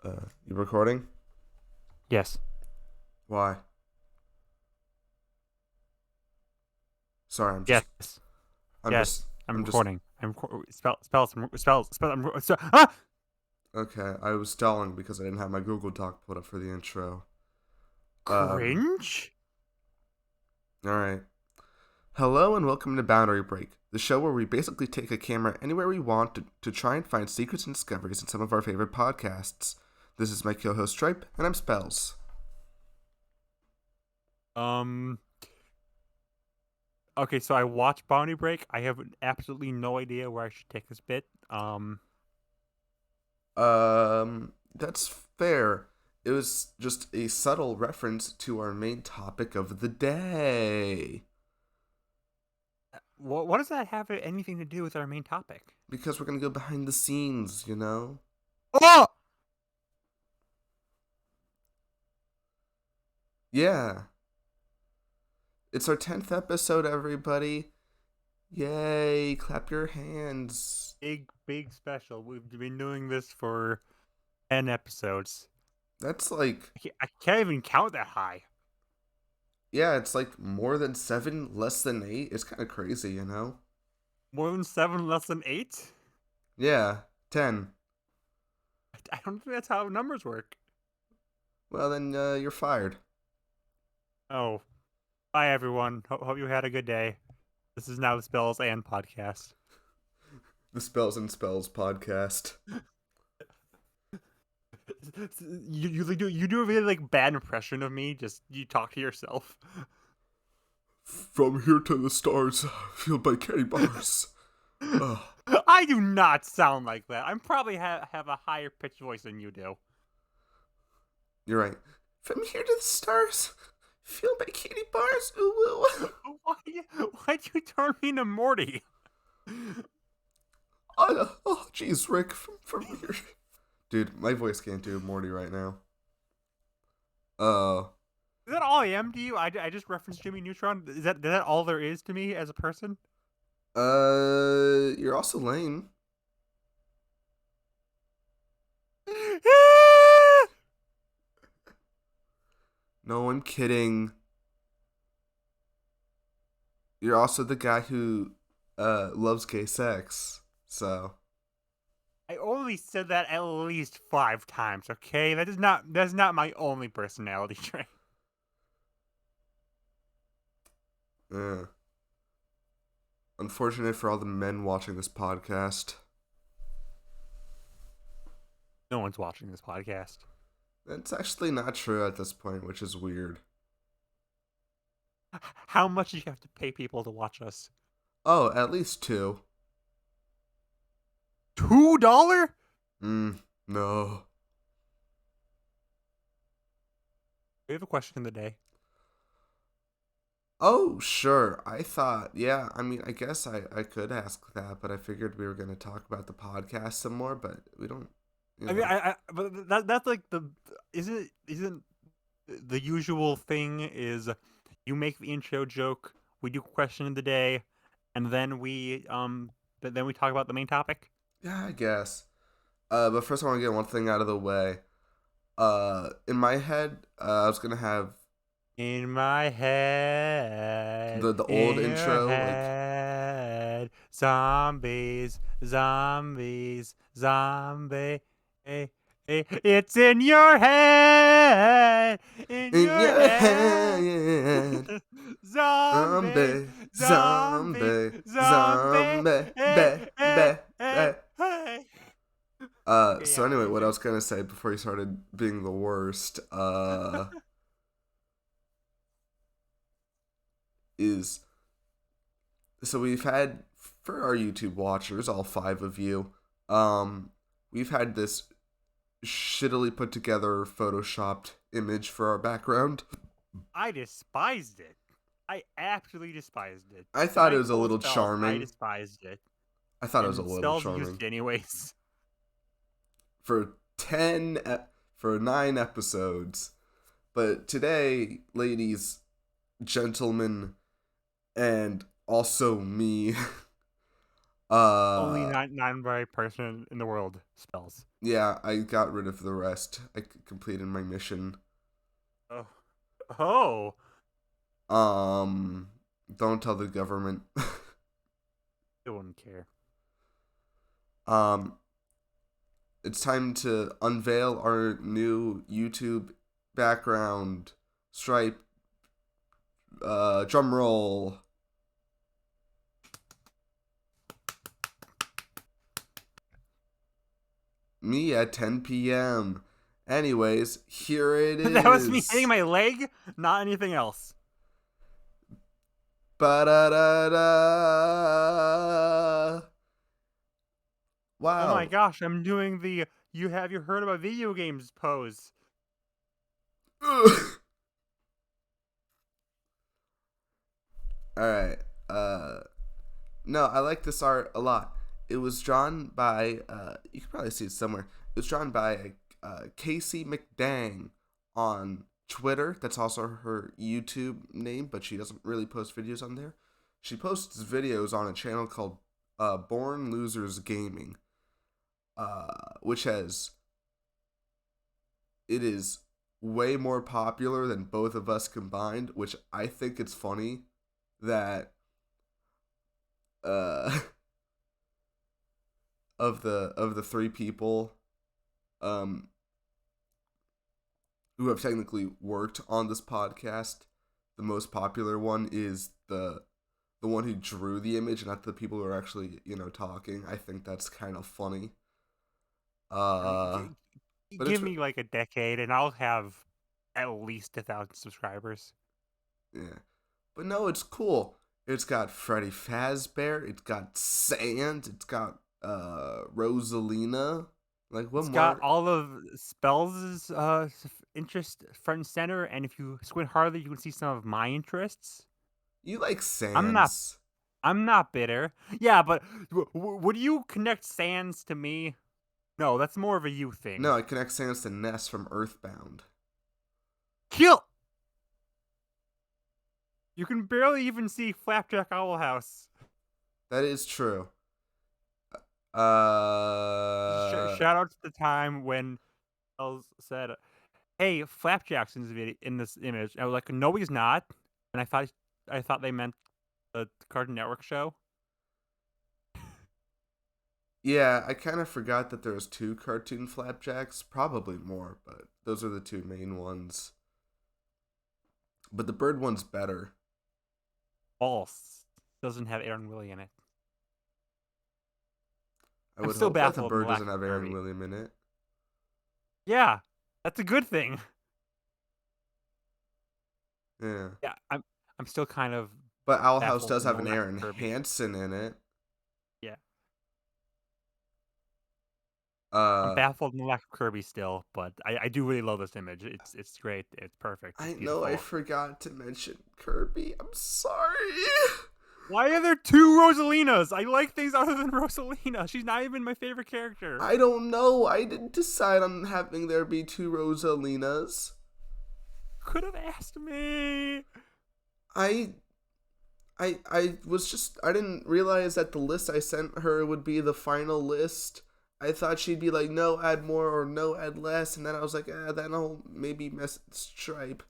You recording? Yes. Why? Sorry, I'm just, Yes. I'm just, Yes. I'm I'm just. recording. Spell. Okay, I was stalling because I didn't have my Google Doc put up for the intro. Um, Cringe. all right. Hello and welcome to Boundary Break, the show where we basically take a camera anywhere we want to try and find secrets and discoveries in some of our favorite podcasts. This is my co-host Stripe, and I'm Spells. Um. Okay, so I watched Bounty Break. I have absolutely no idea where I should take this bit. That's fair. It was just a subtle reference to our main topic of the day. What does that have anything to do with our main topic? Because we're gonna go behind the scenes, you know? Oh! Yeah. It's our 10th episode, everybody. Yay, clap your hands. Big special. We've been doing this for 10 episodes. That's like, I can't even count that high. yeah, it's like more than 7, less than 8. It's kind of crazy, you know? More than 7, less than 8? Yeah, 10. I don't think that's how numbers work. Well, then you're fired. Oh. Bye, everyone. Hope you had a good day. This is now the Spells and Podcast. The Spells and Spells podcast. You do a really bad impression of me. Just you talk to yourself. From here to the stars, fueled by candy bars. Ugh. I do not sound like that. I'm probably have a higher pitched voice than you do. You're right. From here to the stars, fueled by candy bars. Ooh, ooh. Why'd you turn me into Morty? Oh, jeez, Rick, from here. Dude, my voice can't do Morty right now. Uh, Is that all I am to you? I just referenced Jimmy Neutron. Is that all there is to me as a person? you're also lame. No, I'm kidding. You're also the guy who, loves gay sex. So, I only said that at least 5 times. Okay, that's not my only personality trait. yeah. Unfortunate for all the men watching this podcast. No one's watching this podcast. That's actually not true at this point, which is weird. How much do you have to pay people to watch us? Oh, at least 2. $2? No. We have a question of the day. Oh, sure. I thought, yeah, I mean, I guess I could ask that, but I figured we were going to talk about the podcast some more, but we don't, you I mean, know. but that's like the isn't the usual thing is you make the intro joke, we do question of the day, and then we talk about the main topic. Yeah, I guess. But first I want to get one thing out of the way. In my head, I was going to have In my head, the old in your intro, like, head, zombies, zombies, zombie. It's in your head, in in your your head. head. Zombie, Zombie, zombie, zombie, zombie. zombie, be, be, be. Hey. Okay, So yeah, anyway, you what I say. was gonna say before you started being the worst, is so we've had for our YouTube watchers, all 5 of you, um, we've had this shittily put together photoshopped image for our background. I despised it. I absolutely despised it. I And thought it I was a told little Spells I charming. despised it. I thought it was a And little Spells used charming it anyways. for 9 episodes. But today, ladies, gentlemen, and also me, Only Uh, non-binary person in the world spells. yeah, I got rid of the rest. I completed my mission. Oh, oh, Um, don't tell the government. I wouldn't care. um, it's time to unveil our new YouTube background. Stripe. Drum roll. Me at 10 p.m. Anyways, here it That was me hitting is. my leg, not anything else. Ba-da-da-da. Oh my Wow. gosh, I'm doing the "you have you heard about video games" pose. Alright. No, I like this art a lot. It was drawn by, you can probably see it somewhere. It was drawn by Casey McDang on Twitter. That's also her YouTube name, but she doesn't really post videos on there. She posts videos on a channel called Born Losers Gaming, which it is way more popular than both of us combined, which I think it's funny that uh of the three people um who have technically worked on this podcast, the most popular one is the one who drew the image, not the people who are actually, talking. I think that's kind of funny. Uh but Give me like a decade, and I'll have at least 1,000 subscribers. yeah. But no, it's cool. It's got Freddy Fazbear, it's got Sand, it's got Rosalina. Like, what It's got more? all of Spells' interest front and center, and if you squint harder, you can see some of my interests. You like I'm not Sans. I'm not bitter. Yeah, but would you connect Sans to me? No, that's more of a you thing. No, I connect Sans to Ness from Earthbound. Kill. You can barely even see Flapjack Owl House. That is true. Shout out to the time when Els said, "Hey, Flapjack's in this image." I was like, "No, he's not," and I thought they meant the Cartoon Network show. Yeah, I kind of forgot that there was two cartoon Flapjacks, probably more, but those are the two main ones. But the bird one's better. False. Doesn't have Aaron Willie in it. I I'm would still hope that the baffled in the bird lack doesn't of have Aaron Kirby. William in it. Yeah, that's a good thing. Yeah. Yeah, I'm still kind of But Owl House baffled does in the have an lack of Aaron Kirby. Hansen in it. Yeah, I'm Uh, baffled in the lack of Kirby still, but I do really love this image. It's great. It's perfect. It's I know I beautiful. forgot to mention Kirby. I'm sorry. Why are there two Rosalinas? I like things other than Rosalina. She's not even my favorite character. I don't know. I didn't decide on having there be two Rosalinas. Could have asked me. I I I didn't realize that the list I sent her would be the final list. I thought she'd be like, no, add more or no, add less, and then I was like, that'll maybe mess Stripe.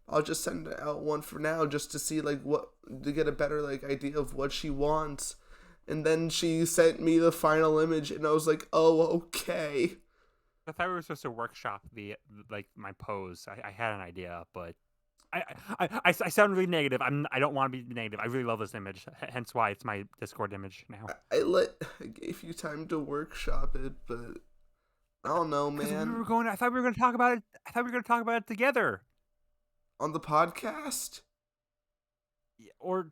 I'll just send out one for now just to see like what to get a better like idea of what she wants. And then she sent me the final image, and I was like, oh, okay. I thought we were supposed to workshop the like my pose. I had an idea, but I sound really negative. I don't want to be negative. I really love this image. Hence why it's my Discord image now. I gave you time to workshop it, but I don't know, Because man. I thought we were going to talk about it. I thought we were going to talk about it together. On the podcast? Or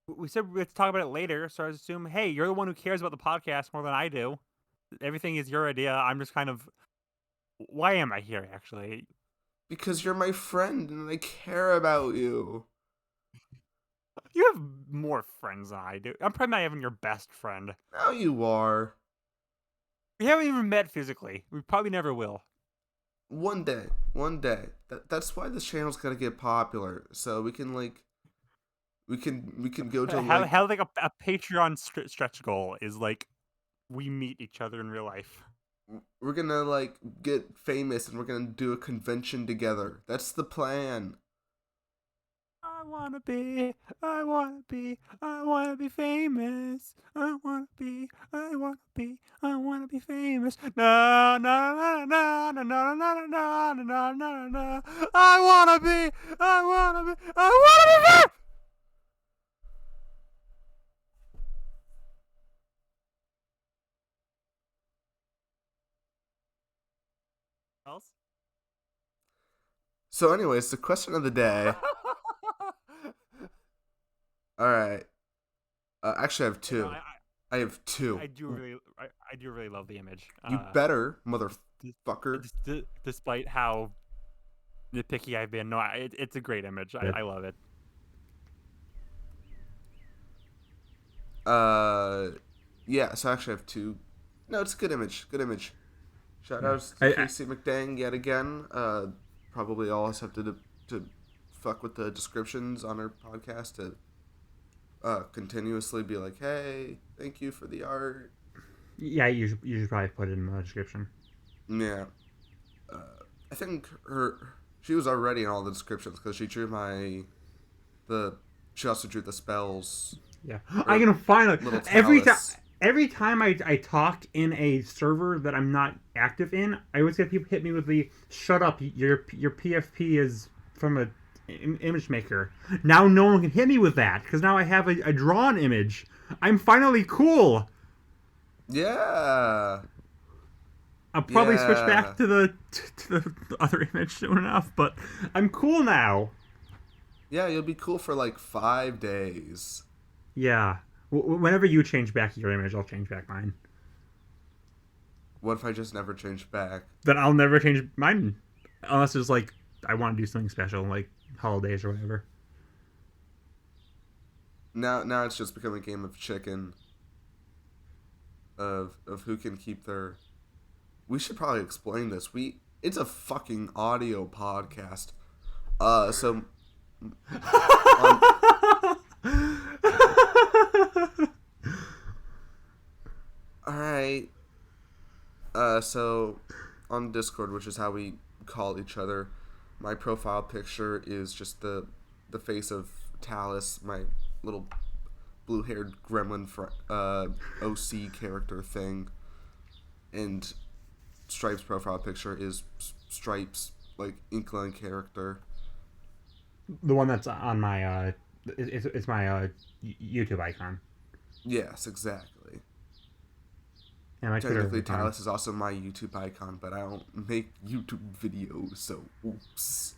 we said we had to talk about it later. So I assume, hey, you're the one who cares about the podcast more than I do. Everything is your idea. I'm just kind of. Why am I here? Actually, Because you're my friend and I care about you. you have more friends than I do. I'm probably not even your best friend. Now you are. We haven't even met physically. We probably never will. One day. One day. That's why this channel's gotta get popular. So we can, like, We can go to Have like have like a Patreon stretch goal is like we meet each other in real life. we're gonna like get famous and we're gonna do a convention together. That's the plan. I wanna be famous. I wanna be famous. Na na na na na na na na na na na na. I wanna be famous. Else? So, anyways, the question of the day. All right. Actually, I have No, two. I have two. I do really love the image. You better, motherfucker. Despite how nitpicky I've been, no, it's a great image. I love it. Yeah. So actually, I have two. No, it's a good image. Good image. Shout outs to Casey McDang yet again. Probably all us have to fuck with the descriptions on our podcast to continuously be like, hey, thank you for the art. Yeah, you should probably put it in the description. Yeah. I think she was already in all the descriptions because she drew she also drew the spells. Yeah, I can finally every time I talk in a server that I'm not active in, I always get people hit me with the "shut up, your PFP is from a image maker." Now no one can hit me with that because now I have a drawn image. I'm finally cool. Yeah. I'll probably switch back to the other image soon enough, but I'm cool now. Yeah, you'll be cool for like 5 days. Yeah. Whenever you change back your image, I'll change back mine. What if I just never change back? Then I'll never change mine. Unless it's like, I want to do something special, like holidays or whatever. Now it's just become a game of chicken. Of who can keep their... We should probably explain this. It's a fucking audio podcast. So... Alright. So on Discord, which is how we call each other, my profile picture is just the face of Talus, my little blue-haired gremlin OC character thing. And Stripe's profile picture is Stripe's like Inkling character. The one that's on my it's my YouTube icon. Yes, exactly. And my technically, Talus is also my YouTube icon, but I don't make YouTube videos, so oops.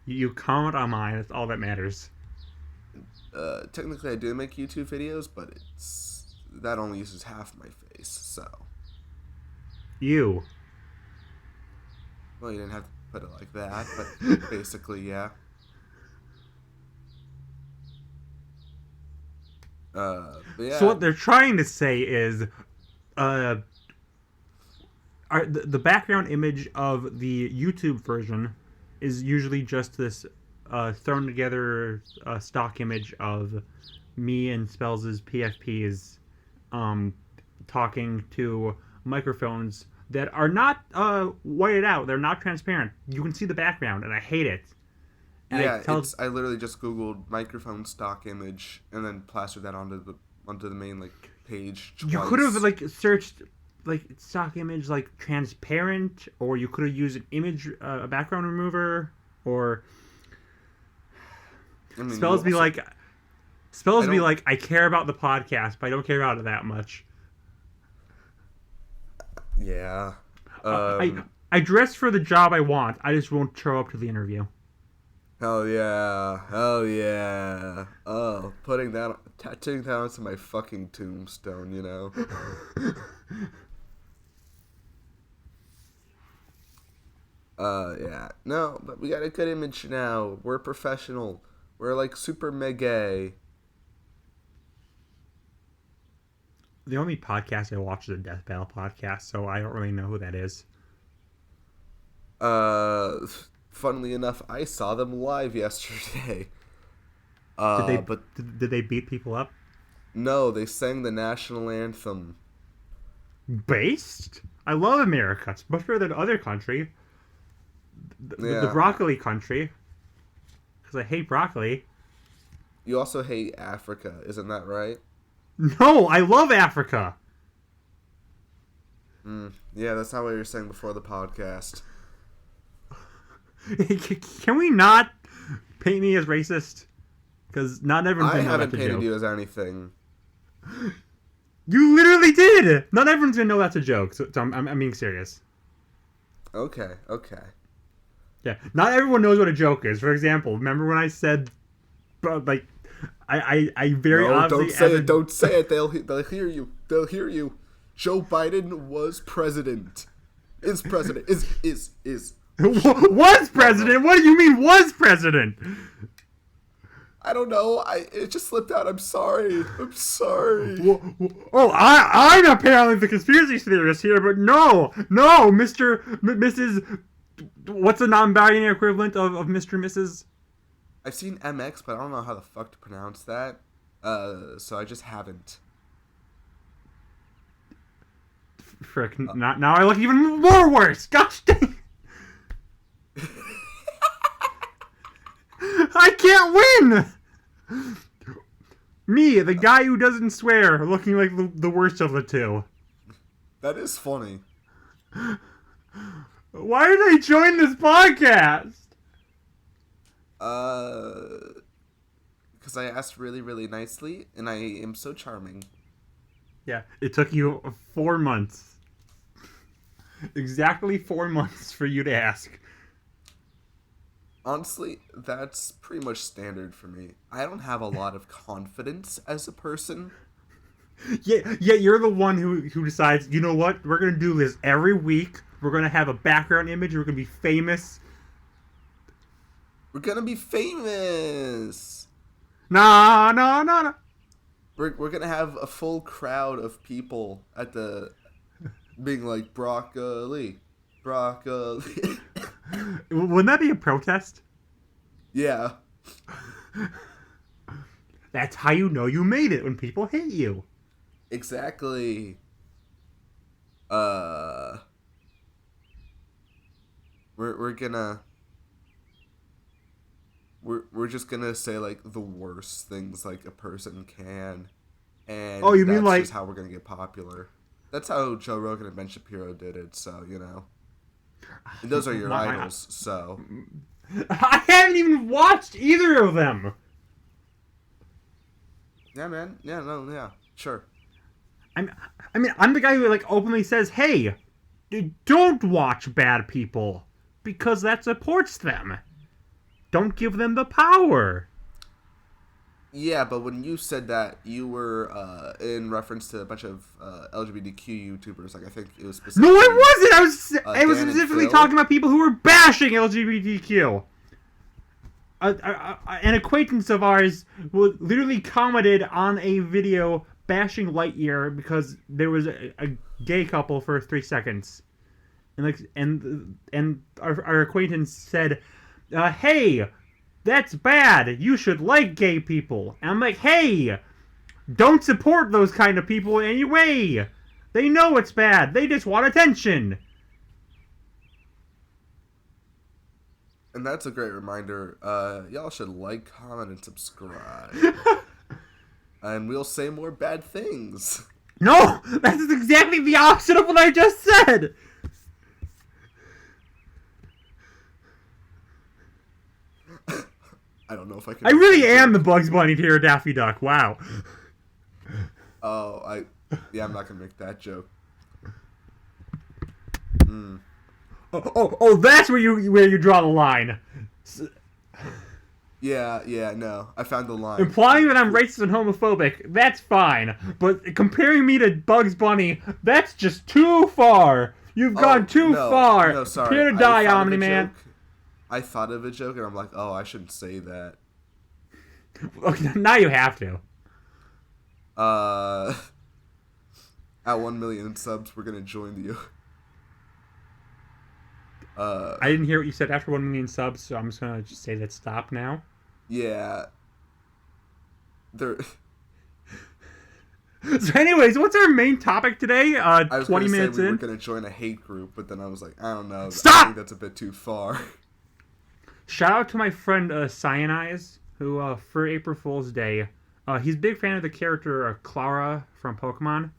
You comment on mine. That's all that matters. Technically, I do make YouTube videos, but that only uses half my face, so. You. Well, you didn't have to put it like that, but basically, yeah. But yeah. So what they're trying to say is, the background image of the YouTube version is usually just this thrown together stock image of me and Spells' PFPs talking to microphones that are not whited out. They're not transparent. You can see the background, and I hate it. And yeah, I literally just Googled microphone stock image and then plastered that onto the main like page twice. You could have like searched like stock image like transparent, or you could have used an image a background remover, or Spells be like I care about the podcast, but I don't care about it that much. Yeah. I dress for the job I want. I just won't show up to the interview. Hell yeah. Oh, tattooing that onto my fucking tombstone, you know? Yeah. No, but we got a good image now. We're professional. We're like super mega. The only podcast I watch is a Death Battle podcast, so I don't really know who that is. Funnily enough, I saw them live yesterday. Did they But did they beat people up? no, they sang the national anthem. Based? I love America. It's much better than other country. The Yeah. broccoli country. Because I hate broccoli. You also hate Africa, isn't that right? No, I love Africa. Yeah, that's not what you were saying before the podcast. Can we not paint me as racist? Because not everyone's I gonna know haven't that's a painted joke. you as anything. You literally did. Not everyone's gonna know that's a joke. So I'm being serious. Okay. Yeah, not everyone knows what a joke is. For example, remember when I said, like, I very No, obviously don't say as a- it. Don't say it. They'll hear you. They'll hear you. Joe Biden was president. Is president. Is. was president. What do you mean was president? I don't know. It just slipped out. I'm sorry. Oh, I'm apparently the conspiracy theorist here, but no, Mrs. What's the non-binary equivalent of Mr. and Mrs.? I've seen MX, but I don't know how the fuck to pronounce that. So I just haven't. Frick, now I look even more worse. Gosh dang. I can't win! Me, the guy who doesn't swear, looking like the worst of the two. That is funny. Why did I join this podcast? Because I asked really, really nicely, and I am so charming. Yeah, it took you 4 months. Exactly 4 months for you to ask. Honestly, that's pretty much standard for me. I don't have a lot of confidence as a person. Yeah, you're the one who decides, you know what, we're going to do this every week. We're going to have a background image. We're going to be famous. We're gonna be famous. Nah. We're gonna have a full crowd of people at the being like broccoli. Wouldn't that be a protest? Yeah. That's how you know you made it, when people hate you. Exactly. We're just gonna say like the worst things like a person can, and Oh, you mean that's like just how we're gonna get popular. That's how Joe Rogan and Ben Shapiro did it. So and those are your idols. So I haven't even watched either of them. yeah, man. Yeah, no, yeah, sure. I mean, I'm the guy who like openly says, "Hey, don't watch bad people because that supports them. Don't give them the power." Yeah, but when you said that, you were in reference to a bunch of LGBTQ YouTubers. Like I think it was specifically. No, I wasn't. I was Dan and specifically Phil. talking about people who were bashing LGBTQ. An acquaintance of ours literally commented on a video bashing Lightyear because there was a gay couple for 3 seconds, and our acquaintance said, "Hey, that's bad. You should like gay people." And I'm like, "Hey, don't support those kind of people anyway. They know it's bad. They just want attention." And that's a great reminder. Y'all should like, comment, and subscribe. And we'll say more bad things. No, that's exactly the opposite of what I just said. I don't know if I can. I really am the Bugs Bunny to your Daffy Duck. Wow. Oh, I'm not gonna make that joke. Oh, that's where you draw the line. Yeah, no. I found the line. Implying that I'm racist and homophobic, that's fine. But comparing me to Bugs Bunny, that's just too far. You've gone too far. No, sorry. Prepare to die, Omni-Man. I thought of a joke, and I'm like, oh, I shouldn't say that. Okay, now you have to. At 1 million subs, we're gonna join you. I didn't hear what you said after 1 million subs, so I'm just gonna say that stop now. Yeah. They're. So, anyways, what's our main topic today? I was 20 gonna minutes say we in. were gonna join a hate group, but then I was like, I don't know. I Stop! think that's a bit too far. Shout out to my friend Cyanize, who for April Fool's Day, he's a big fan of the character Clara from Pokemon.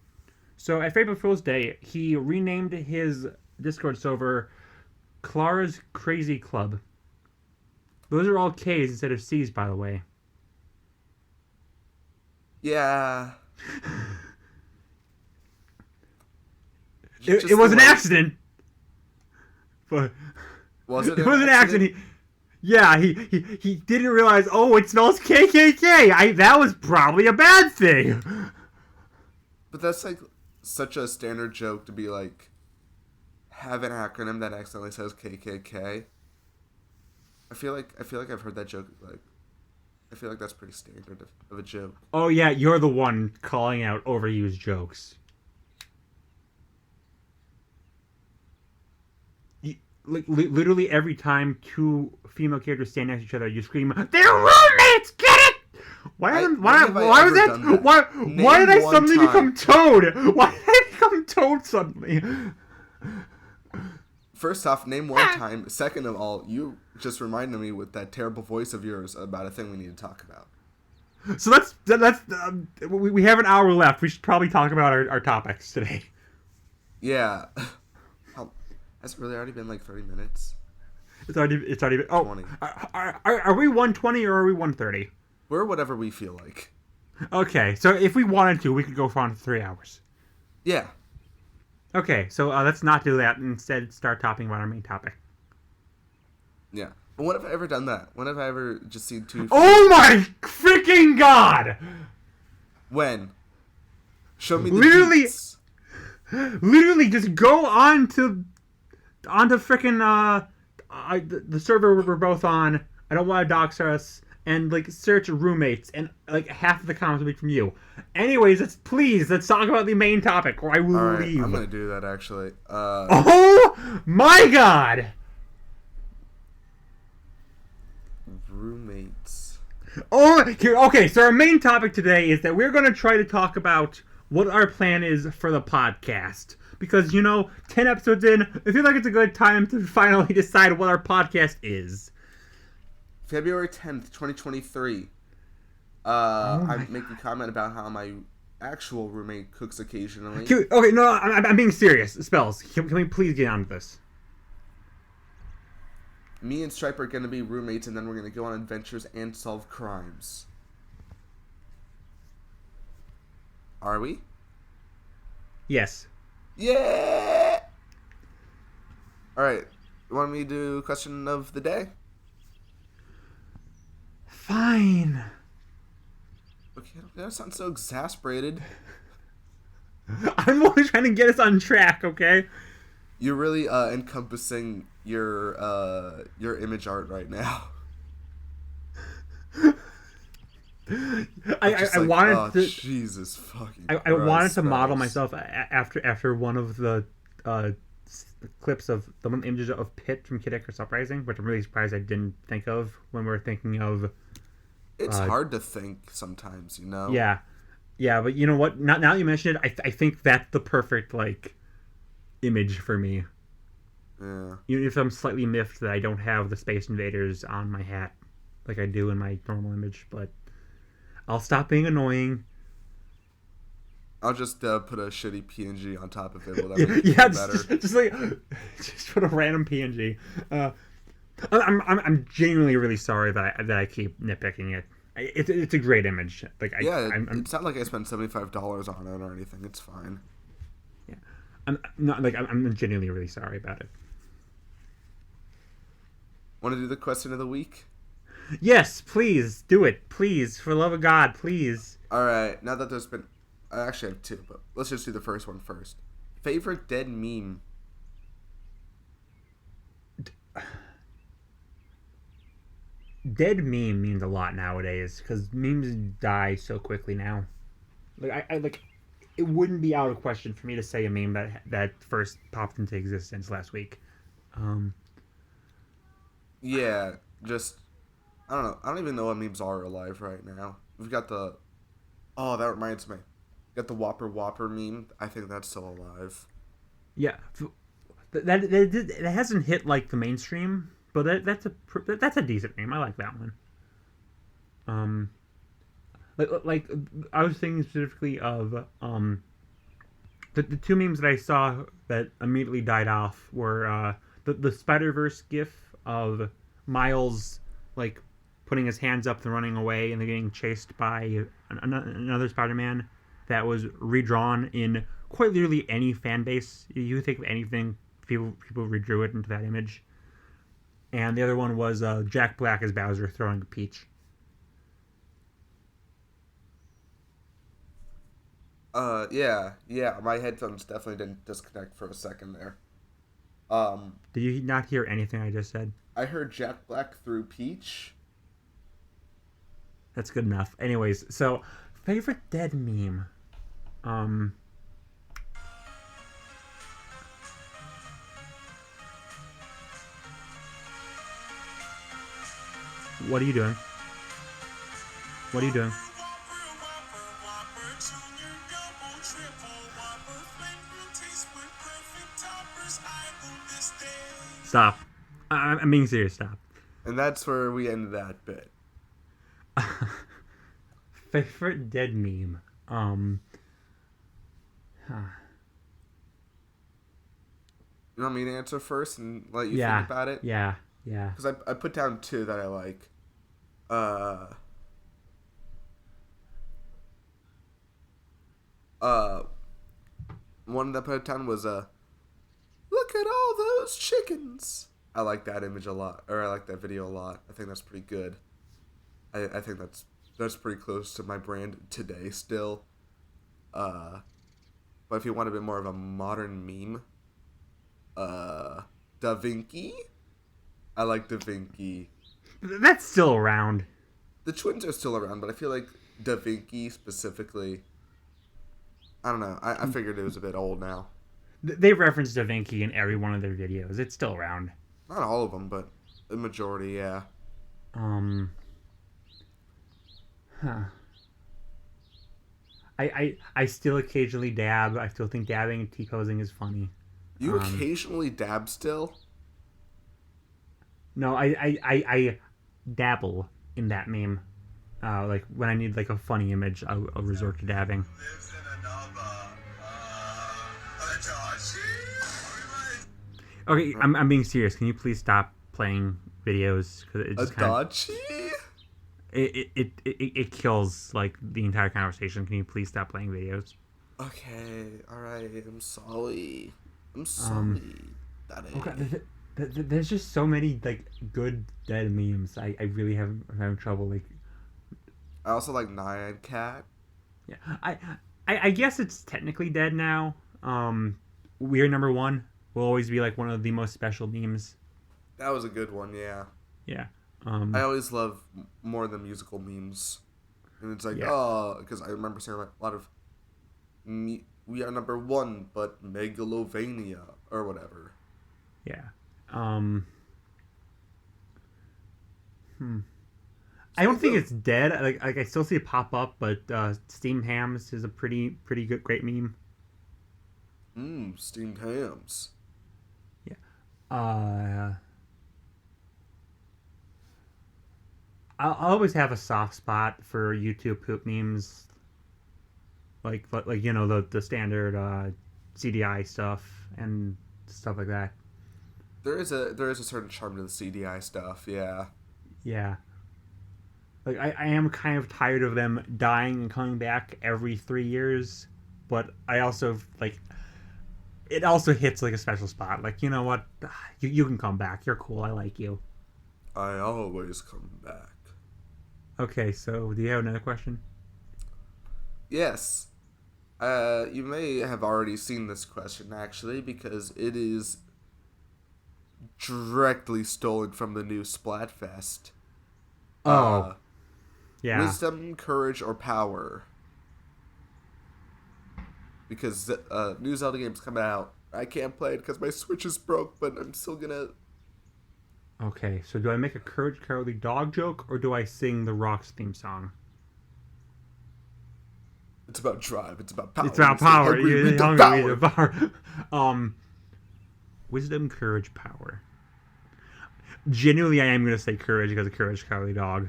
So at April Fool's Day, he renamed his Discord server Clara's Crazy Club. Those are all K's instead of C's, by the way. Yeah. It was an accident. But was it? It was an accident. He didn't realize. Oh, it smells KKK. That was probably a bad thing. But that's like such a standard joke to be like, have an acronym that accidentally says KKK. I feel like I've heard that joke. Like, I feel like that's pretty standard of a joke. Oh yeah, you're the one calling out overused jokes. Literally every time two female characters stand next to each other, you scream, "They're roommates! Get it!" Why did I suddenly become Toad? Why did I become Toad suddenly? First off, name one time. Second of all, you just reminded me with that terrible voice of yours about a thing we need to talk about. So we have an hour left. We should probably talk about our topics today. Yeah. Has it really already been like 30 minutes? It's already been. Oh, 20. Are we 120 or are we 130? We're whatever we feel like. Okay, so if we wanted to, we could go for on 3 hours. Yeah. Okay, so let's not do that. Instead, start talking about our main topic. Yeah. But when have I ever done that? When have I ever just seen two... Oh my freaking god! When? Show me the deets. Literally, just go onto frickin' the server we're both on. I don't want to dox us. And like search roommates, and like half of the comments will be from you. Anyways, let's talk about the main topic, or I will leave. I'm gonna do that actually. Oh my god! Roommates. Oh, okay. So our main topic today is that we're gonna try to talk about what our plan is for the podcast. Because 10 episodes in, I feel like it's a good time to finally decide what our podcast is. February 10th, 2023. I'm making a comment about how my actual roommate cooks occasionally. Okay, no, I'm being serious. Spells. Can we please get on to this? Me and Stripe are going to be roommates, and then we're going to go on adventures and solve crimes. Are we? Yes. Yeah! Alright. You want me to do question of the day? Fine. Okay, don't sound so exasperated. I'm only trying to get us on track, okay? You're really encompassing your image art right now. I wanted to. Jesus fucking. I wanted to model myself after one of the clips of the images of Pit from Kid Icarus Uprising, which I'm really surprised I didn't think of when we were thinking of. It's hard to think sometimes, Yeah, but you know what? Now you mention it, I think that's the perfect image for me. Yeah. Even if I'm slightly miffed that I don't have the Space Invaders on my hat like I do in my normal image, but I'll stop being annoying. I'll just put a shitty PNG on top of it. Just put a random PNG. I'm genuinely really sorry that I keep nitpicking it. It's a great image. It's not like I spent $75 on it or anything. It's fine. Yeah, I'm genuinely really sorry about it. Want to do the question of the week? Yes, please do it. Please, for the love of God, please. All right. Now that there's been, I actually have two, but let's just do the first one first. Favorite dead meme. Dead meme means a lot nowadays because memes die so quickly now. It wouldn't be out of question for me to say a meme that first popped into existence last week. Yeah, just I don't know. I don't even know what memes are alive right now. we've got the. Oh, that reminds me. Got the Whopper Whopper meme. I think that's still alive. Yeah, that hasn't hit like the mainstream, but that's a decent meme. I like that one. Um, like I was thinking specifically of the two memes that I saw that immediately died off were the Spider Verse gif of Miles like putting his hands up and running away, and then getting chased by another Spider Man that was redrawn in quite literally any fan base. You think of anything, people redrew it into that image. And the other one was Jack Black as Bowser throwing a peach. Yeah. My headphones definitely didn't disconnect for a second there. Um, Did you not hear anything I just said? I heard Jack Black through Peach. That's good enough. Anyways, so favorite dead meme. Um, what are you doing? What are you doing? Stop. I'm being serious. Stop. And that's where we end that bit. Favorite dead meme. Huh. You want me to answer first and let you Yeah. think about it? Yeah. Yeah. Because I put down two that I like. Uh, uh, one that I put down was look at all those chickens. I like that image a lot, or I like that video a lot. I think that's pretty good. I think that's pretty close to my brand today still. But if you want a bit more of a modern meme, Da Vinci. I like Da Vinci. That's still around. The twins are still around, but I feel like Da Vinci specifically. I don't know. I figured it was a bit old now. They reference Da Vinci in every one of their videos. It's still around. Not all of them, but the majority, yeah. Um. Huh. I still occasionally dab. I still think dabbing and T-posing is funny. You occasionally dab still? No, I dabble in that meme. Like when I need like a funny image, I'll resort to dabbing. Okay, I'm being serious. Can you please stop playing videos? Because it just kind of Adachi? it kills like the entire conversation. Can you please stop playing videos? Okay, alright. I'm sorry. I'm Um, sorry. Okay, Daddy. there's just so many like good dead memes. I really I'm having trouble like. I also like Nyan Cat. Yeah, I guess it's technically dead now. Weird number one will always be like one of the most special memes. That was a good one, yeah. Yeah. I always love more than musical memes. And it's like, Yeah. oh, because I remember seeing a lot of, we are number one, but Megalovania, or whatever. Yeah. I don't think it's dead. Like I still see it pop up, but steamed hams is a pretty good great meme. Steamed hams. Yeah. Uh, I'll always have a soft spot for YouTube poop memes, like you know the standard CDI stuff and stuff like that. There is a certain charm to the CDI stuff, yeah. Yeah. Like I am kind of tired of them dying and coming back every 3 years, but I also like it also hits like a special spot. Like, you know what? You can come back. You're cool. I like you. I always come back. Okay, so do you have another question? Yes. You may have already seen this question, actually, because it is directly stolen from the new Splatfest. Oh, yeah. Wisdom, courage, or power? Because new Zelda game's coming out. I can't play it because my Switch is broke, but I'm still gonna. Okay, so do I make a Courage Cowardly Dog joke or do I sing the Rocks theme song? It's about drive. It's about power. It's about Stay power. hungry, You're read the hungry, read power. the power. Wisdom, courage, power. Genuinely, I am going to say courage because of Courage Cowardly Dog.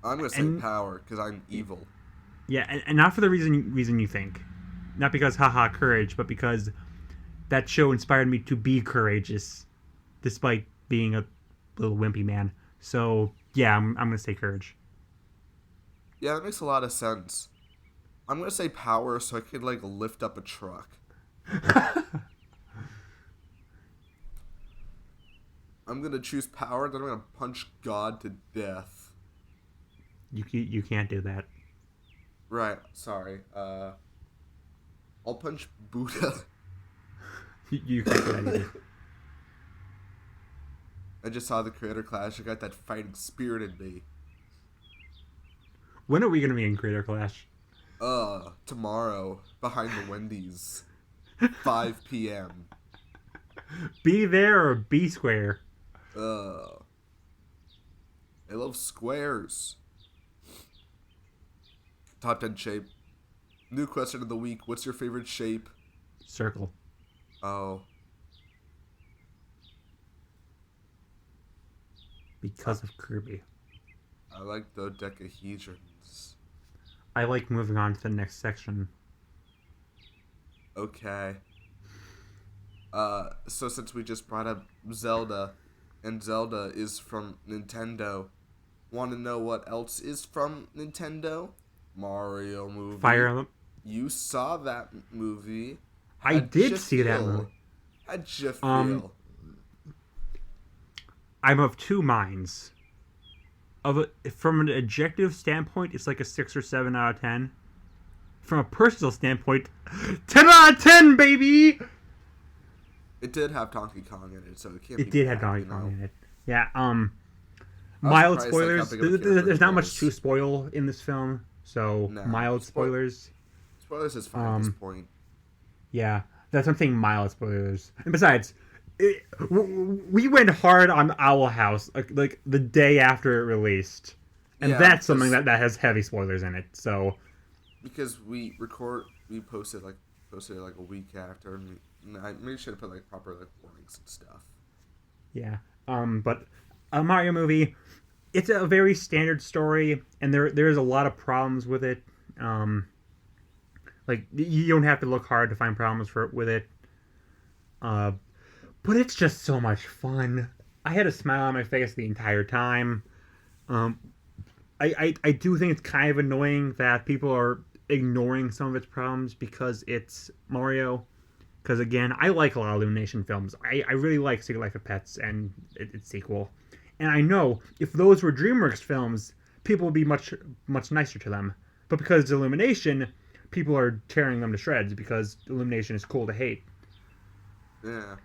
I'm gonna say And power because I'm evil. yeah, and not for the reason you think. Not because haha courage, but because that show inspired me to be courageous, despite being a little wimpy man. So yeah, I'm gonna say courage. Yeah, that makes a lot of sense. I'm gonna say power so I could like lift up a truck. I'm gonna choose power, then I'm gonna punch God to death. You can't do that. Right, sorry. I'll punch Buddha. You can't do that either. I just saw the Creator Clash. I got that fighting spirit in me. When are we gonna be in Creator Clash? Tomorrow, behind the Wendy's. 5 p.m. Be there or be square. I love squares. Top 10 shape. New question of the week. What's your favorite shape? Circle. Oh. Because of Kirby. I like dodecahedrons. I like moving on to the next section. Okay. So since we just brought up Zelda, and Zelda is from Nintendo, want to know what else is from Nintendo? Mario movie. Fire Emblem. You saw that movie. I did see that movie. How'd you feel? I'm of two minds. From an objective standpoint, it's like a 6 or 7 out of 10. From a personal standpoint, 10 out of 10, baby! It did have Donkey Kong in it, so it can't. It be did bad, have Donkey you know? Kong in it. Yeah. surprised, Mild like, spoilers. how big of a character There's he not much was. to spoil in this film, so No. mild spoilers. Spoilers is fine at this point. Yeah, that's something mild spoilers. And besides, we went hard on Owl House like the day after it released, and Yeah, that's something because- that has heavy spoilers in it. So Because we posted it like a week after, and I made sure to put like proper like warnings and stuff. yeah, but a Mario movie, it's a very standard story, and there's a lot of problems with it. Like you don't have to look hard to find problems with it. But it's just so much fun. I had a smile on my face the entire time. I do think it's kind of annoying that people are ignoring some of its problems because it's Mario. Because again, I like a lot of Illumination films. I really like Secret Life of Pets and its sequel. And I know if those were DreamWorks films, people would be much nicer to them. But because it's Illumination, people are tearing them to shreds because Illumination is cool to hate. Yeah.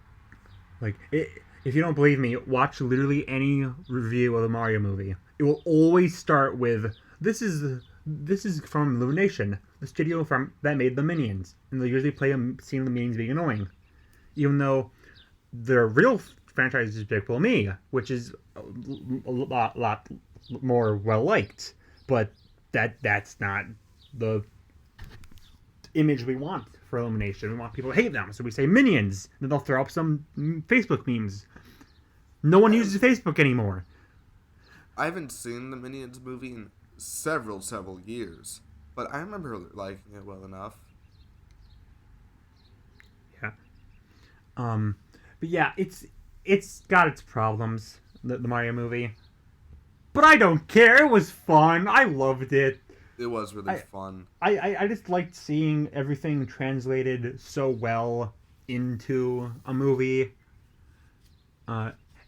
Like, if you don't believe me, watch literally any review of the Mario movie. It will always start with, this is from Illumination, the studio that made the Minions. And they'll usually play a scene of the Minions being annoying. Even though their real franchise is Despicable Me, which is a lot more well-liked. But that's not the image we want for Illumination. We want people to hate them, so we say Minions. Then they'll throw up some Facebook memes. No one uses Facebook anymore. I haven't seen the Minions movie in several years, but I remember liking it well enough. Yeah. But yeah, it's got its problems, the Mario movie. But I don't care. It was fun. I loved it. It was really fun. I just liked seeing everything translated so well into a movie.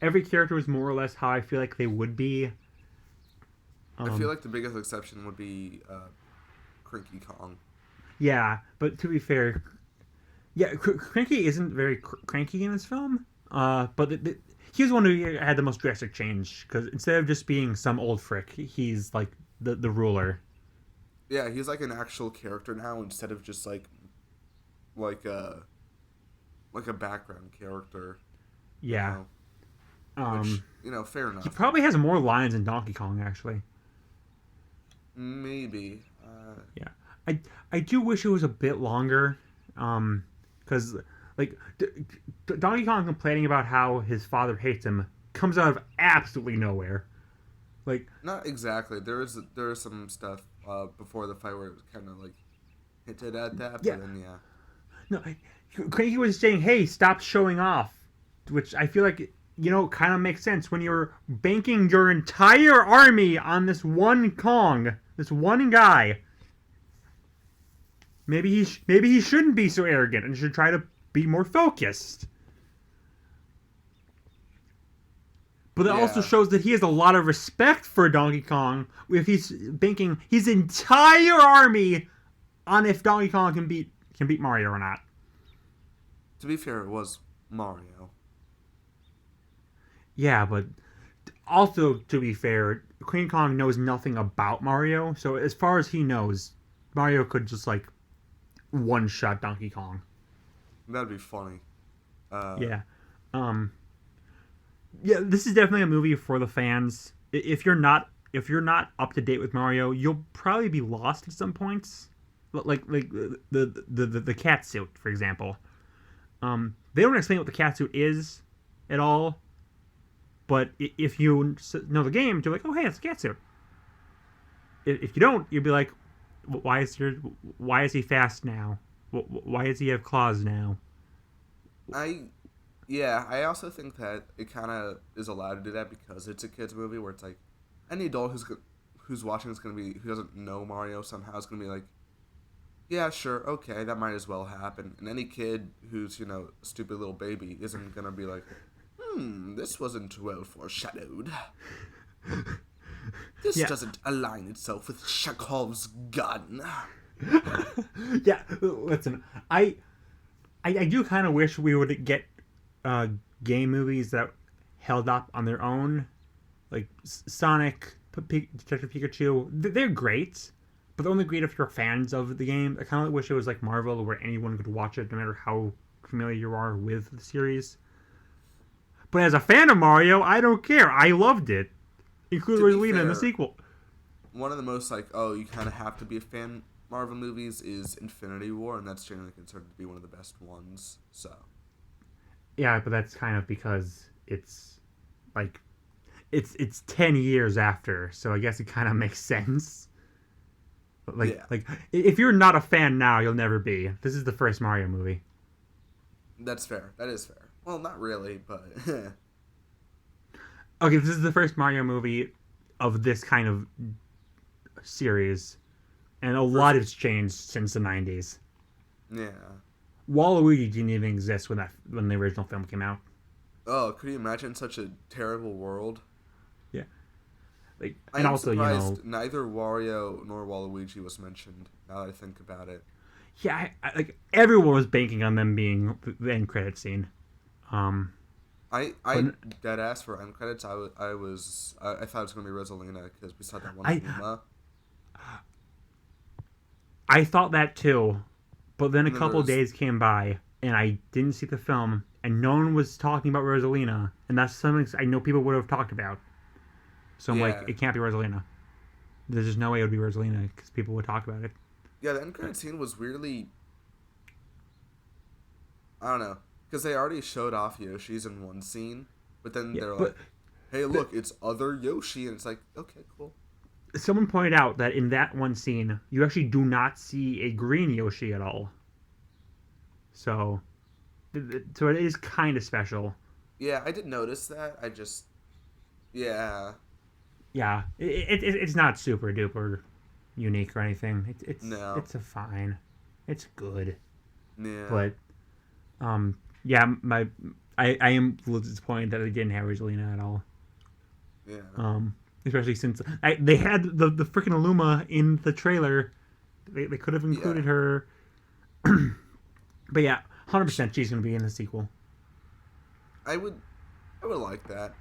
Every character was more or less how I feel like they would be. I feel like the biggest exception would be Cranky Kong. Yeah, but to be fair, yeah, Cranky isn't very cranky in this film. But he was the one who had the most drastic change because instead of just being some old frick, he's like the ruler. Yeah, he's like an actual character now instead of just like a background character. Yeah. Which, fair enough. He probably has more lines than Donkey Kong, actually. Maybe. Yeah. I I do wish it was a bit longer, because like Donkey Kong complaining about how his father hates him comes out of absolutely nowhere. Like Not exactly. There is some stuff before the fight where it was kind of like hinted at that, yeah, but then yeah. no, Cranky was saying, "Hey, stop showing off," which I feel like kind of makes sense when you're banking your entire army on this one Kong, this one guy. Maybe he shouldn't be so arrogant and should try to be more focused. But it also Yeah. shows that he has a lot of respect for Donkey Kong if he's banking his entire army on if Donkey Kong can beat Mario or not. To be fair, it was Mario. Yeah, but also to be fair, King Kong knows nothing about Mario, so as far as he knows, Mario could just like one shot Donkey Kong. That'd be funny. Yeah. Um yeah, this is definitely a movie for the fans. If you're not up to date with Mario, you'll probably be lost at some points. Like the cat suit, for example. They don't explain what the cat suit is at all, but if you know the game, you're like, oh hey, it's a cat suit. If you don't, you'll be like, why is he fast now? Why does he have claws now? I Yeah, I also think that it kind of is allowed to do that because it's a kids movie where it's like any adult who's watching is gonna be who doesn't know Mario somehow is gonna be like, yeah, sure, okay, that might as well happen. And any kid who's a stupid little baby isn't gonna be like, this wasn't well foreshadowed. This Yeah, doesn't align itself with Chekhov's gun. yeah. Listen, I do kind of wish we would get uh, game movies that held up on their own, like Sonic, Detective Pikachu. They're great, but they're only great if you're fans of the game. I kind of wish it was like Marvel, where anyone could watch it, no matter how familiar you are with the series. But as a fan of Mario, I don't care. I loved it, including To be Rosalina in the fair, sequel. one of the most like, oh, you kind of have to be a fan Marvel movies is Infinity War, and that's generally considered to be one of the best ones. So Yeah, but that's kind of because like it's 10 years after, so I guess it kind of makes sense. But yeah, like if you're not a fan now, you'll never be. This is the first Mario movie. that's fair. That is fair. Well, not really, but Okay, this is the first Mario movie of this kind of series, and a lot first, has changed since the '90s. yeah. Waluigi didn't even exist when the original film came out. Oh, could you imagine such a terrible world? Yeah, like I and am also surprised neither Wario nor Waluigi was mentioned. Now that I think about it, yeah, like everyone was banking on them being the end credit scene. Um, I but dead ass for end credits. I thought it was gonna be Rosalina because we saw that one I Luma, I thought that too, but then a and then there couple was days came by and I didn't see the film, and no one was talking about Rosalina, and that's something I know people would have talked about. So I'm like, yeah. it can't be Rosalina. There's just no way it would be Rosalina because people would talk about it. Yeah, the end credit scene was weirdly, I don't know, because they already showed off Yoshi's in one scene, but then Yeah, they're but like, "Hey, look, it's other Yoshi," and it's like, okay, cool. someone pointed out that in that one scene, you actually do not see a green Yoshi at all. So, so it is kind of special. Yeah, I did notice that. Yeah, Yeah, it's not super duper unique or anything. no, It's a fine. It's good, yeah, but yeah, I am a little disappointed that they didn't have Rosalina at all. yeah, Especially since they had the freaking Luma in the trailer. They could have yeah. included her. But yeah, 100% she's gonna be in the sequel. I would, I would like that.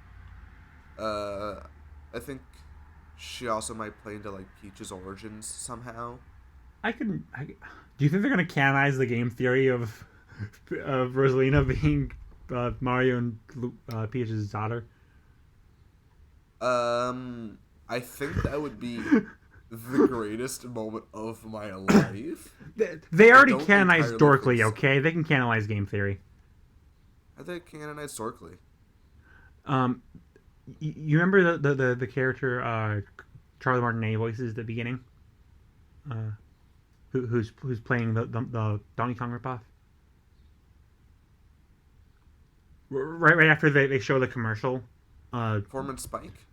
Uh, I think she also might play into like Peach's origins somehow. Do you think they're gonna canonize the game theory of Rosalina being Mario and Peach's daughter? I think that would be the greatest moment of my life? They I already don't canonized entirely think Dorkly, so. okay? They can canonize game theory. I think canonized Dorkly. Um, you remember the character Charlie Martinet voices at the beginning? Uh, who's playing the Donkey Kong ripoff? Right after they show the commercial. Foreman Spike?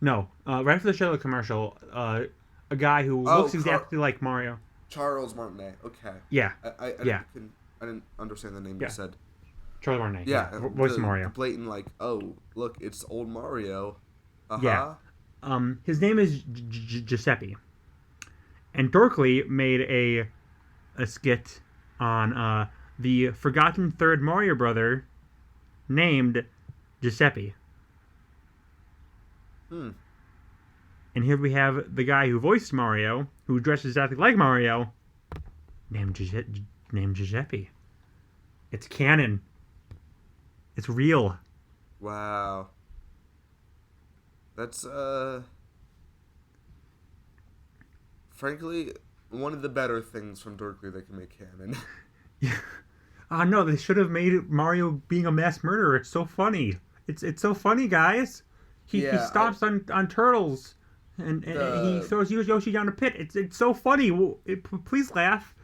No, right after they show the commercial, a guy who Oh, looks exactly like Mario. Charles Martinet. Okay. Yeah, yeah, I didn't understand the name you yeah. said. Charlie Martinet. Yeah, Yeah, voice of the Mario. blatant like, oh look, it's old Mario. Yeah. Uh-huh. His name is Giuseppe, and Dorkly made a skit on the forgotten third Mario brother named Giuseppe. Hmm. And here we have the guy who voiced Mario, who dresses exactly like Mario, named Giuseppe. It's canon. It's real. Wow. That's frankly one of the better things from Dorkly they can make canon. Yeah. No, they should have made Mario being a mass murderer. It's so funny. It's so funny, guys. He Yeah, stomps on turtles, and he the throws Yoshi down a pit. It's so funny. Please laugh.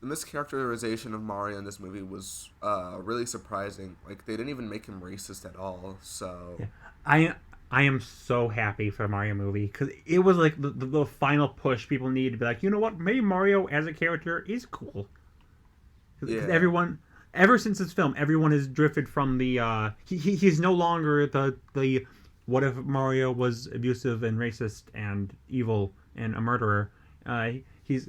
the mischaracterization of Mario in this movie was really surprising. Like they didn't even make him racist at all. So Yeah. I I am so happy for the Mario movie because it was like the final push people need to be like, you know what? Maybe Mario as a character is cool. Because yeah, everyone, ever since this film, everyone has drifted from the he's no longer the what if Mario was abusive and racist and evil and a murderer. Uh, he's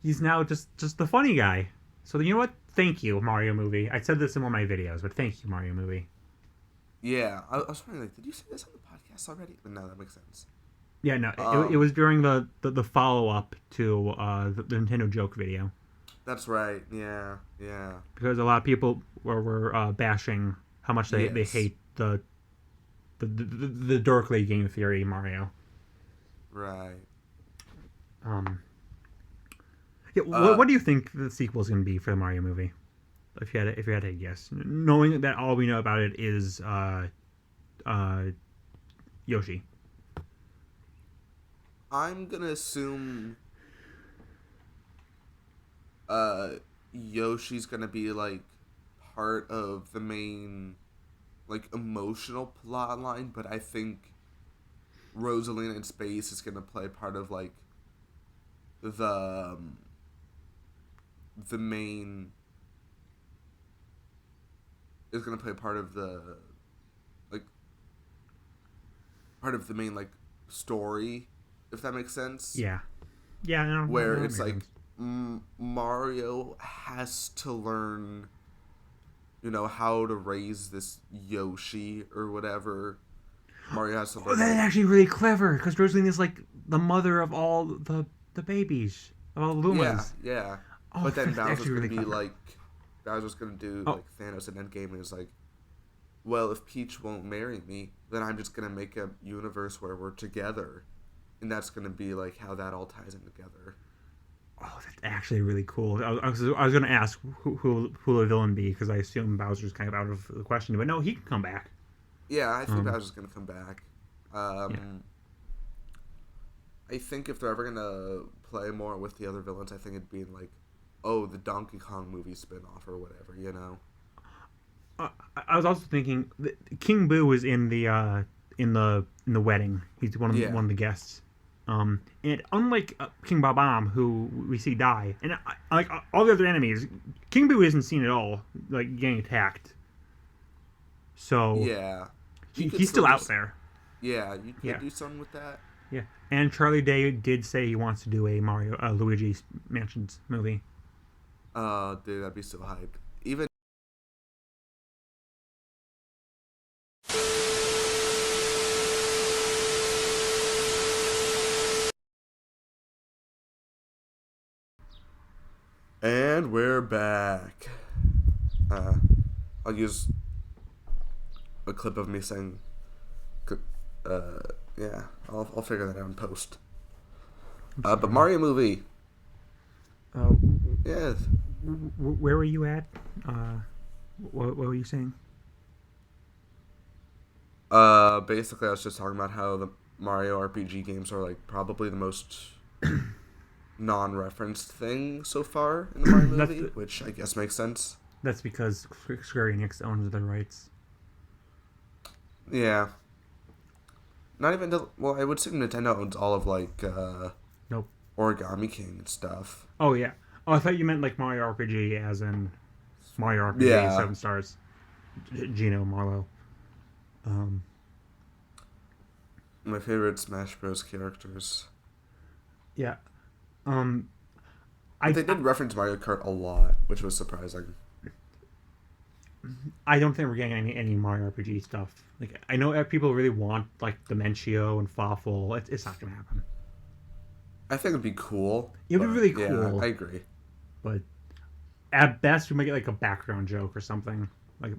he's now just the funny guy. So you know what? Thank you, Mario movie. I said this in one of my videos, but thank you, Mario movie. yeah. I was wondering, like, did you say this on the podcast already? But no, that makes sense. Yeah, no, it Um, was during the follow up to the Nintendo joke video that's right. Yeah, yeah. because a lot of people were bashing how much they Yes, hate the Dorkly game theory Mario. right. Um, yeah, Uh, what do you think the sequel is going to be for the Mario movie? If you had to guess, knowing that all we know about it is uh, Yoshi. I'm gonna assume Yoshi's gonna be like part of the main like emotional plot line, but I think Rosalina in space is gonna play part of like the the main is gonna play part of the like part of the main like story, if that makes sense. Yeah, yeah, no, Where that it's makes like sense. Mario has to learn, how to raise this Yoshi or whatever. Mario has to Oh, learn that's like, actually really clever because Rosaline is like the mother of all the babies, of all the yeah, Lumas. yeah. Oh, But then that's Bowser's actually gonna really be clever. like, Bowser's gonna do Oh, like Thanos in Endgame, and he's like, well, if Peach won't marry me, then I'm just gonna make a universe where we're together, and that's gonna be like how that all ties in together. oh, that's actually really cool. I was going to ask who the villain be because I assume Bowser's kind of out of the question, but no, he can come back. Yeah, I think Um, Bowser's gonna come back. yeah. Um, I think if they're ever gonna play more with the other villains, I think it'd be like, oh, the Donkey Kong movie spin-off or whatever. I was also thinking King Boo is in the wedding. He's Yeah, one of the guests. And unlike King Babam, who we see die, and like all the other enemies, King Boo isn't seen at all, like getting attacked. So yeah. You could he's still still do, out there. yeah, you could Yeah, do something with that. yeah. And Charlie Day did say he wants to do a Mario Luigi's Mansions movie. Dude, that'd be so hype. Even and we're back. Uh, I'll use a clip of me saying, uh, yeah, I'll figure that out in post. I'm But sorry. Mario movie, Uh, yes. where were you at? What were you saying? Basically, I was just talking about how the Mario RPG games are like probably the most non-referenced thing so far in the Mario that's movie, which I guess makes sense. that's because Square Enix owns the rights. Yeah, not even well, I would say Nintendo owns all of like Nope. Origami King and stuff. Oh yeah. Oh, I thought you meant like Mario RPG, as in Mario RPG Yeah, 7 Stars, Gino Marlowe. Um, my favorite Smash Bros. Characters. yeah. Um, But I, they I did reference Mario Kart a lot, which was surprising. I don't think we're getting any Mario RPG stuff. Like I know people really want like Dementio and Fawful. It's not gonna happen. I think it'd be cool, It would be but really yeah, I cool, agree. but at best we might get like a background joke or something. Like,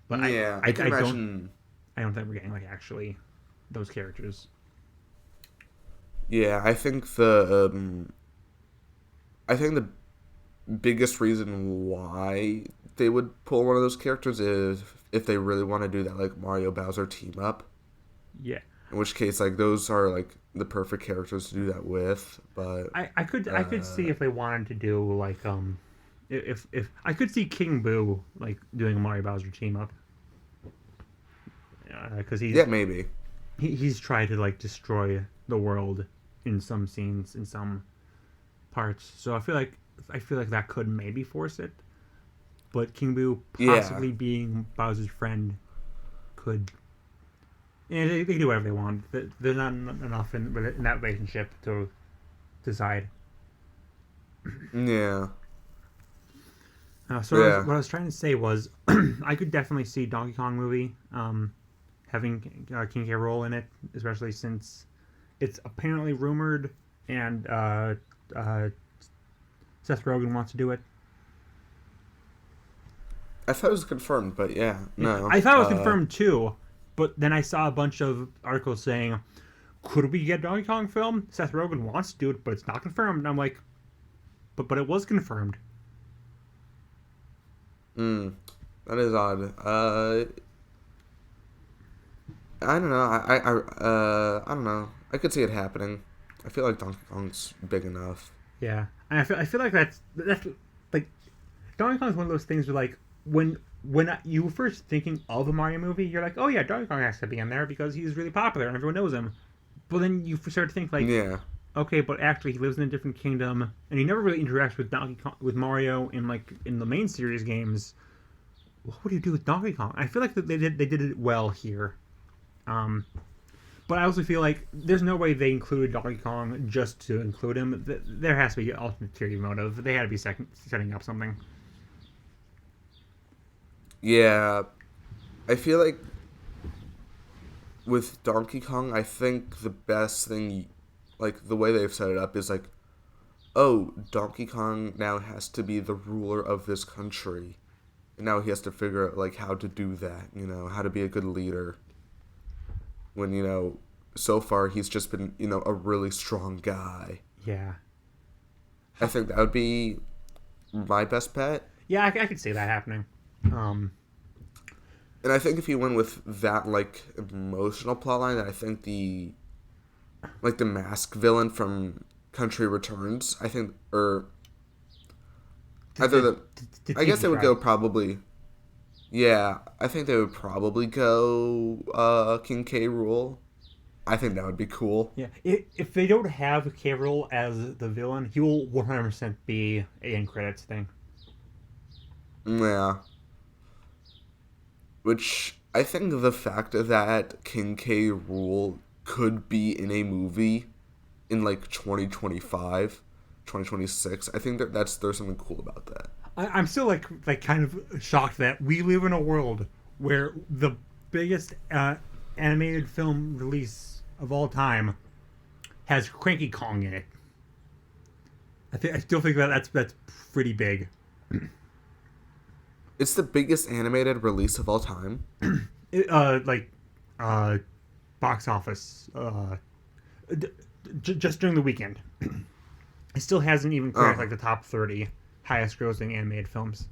but Yeah, I can imagine. I don't think we're getting like actually those characters. Yeah, I think the biggest reason why they would pull one of those characters is if they really want to do that like Mario Bowser team up. Yeah, In which case, like those are like the perfect characters to do that with. But I could see if they wanted to do like if I could see King Boo like doing a Mario Bowser team up because yeah, maybe. he's tried to like destroy the world in some scenes in some parts. So I feel like that could maybe force it. But King Boo Yeah, possibly being Bowser's friend could. And they can do whatever they want. There's not enough in that relationship to decide. yeah, So yeah. what I was trying to say was, I could definitely see Donkey Kong movie having King K. Rool in it, especially since it's apparently rumored and uh, Seth Rogen wants to do it. I thought it was confirmed, but yeah, Yeah, no. I thought it was confirmed too, but then I saw a bunch of articles saying, "Could we get a Donkey Kong film?" Seth Rogen wants to do it, but it's not confirmed. And I'm like, but it was confirmed. That is odd. I don't know. I don't know. I could see it happening. I feel like Donkey Kong's big enough. Yeah, and I feel like that's like Donkey Kong is one of those things where like when you were first thinking of a Mario movie, you're like, oh yeah, Donkey Kong has to be in there because he's really popular and everyone knows him. But then you start to think like, Yeah. okay, but actually he lives in a different kingdom and he never really interacts with Donkey Kong with Mario in the main series games. What would you do with Donkey Kong? I feel like they did it well here. Um, but I also feel like there's no way they included Donkey Kong just to include him. There has to be an ulterior motive. They had to be setting up something. Yeah. I feel like with Donkey Kong, I think the best thing, like the way they've set it up, is like, oh, Donkey Kong now has to be the ruler of this country. And now he has to figure out like how to do that, how to be a good leader. When, so far he's just been, a really strong guy. Yeah. I think that would be my best bet. Yeah, I could see that happening. Um, And I think if you went with that like emotional plotline, I think the mask villain from Country Returns, I think, or either the I guess TV they would tribe. go probably. Yeah, I think they would probably go King K. Rool. I think that would be cool. Yeah, if they don't have K. Rool as the villain, he will 100% be a end credits thing. Yeah. Which I think the fact that King K. Rool could be in a movie in like 2025, 2026, I think there's something cool about that. I'm still like kind of shocked that we live in a world where the biggest animated film release of all time has Cranky Kong in it. I still think that's pretty big. It's the biggest animated release of all time. Like box office. just during the weekend. It still hasn't even cracked like the top 30 highest grossing animated films.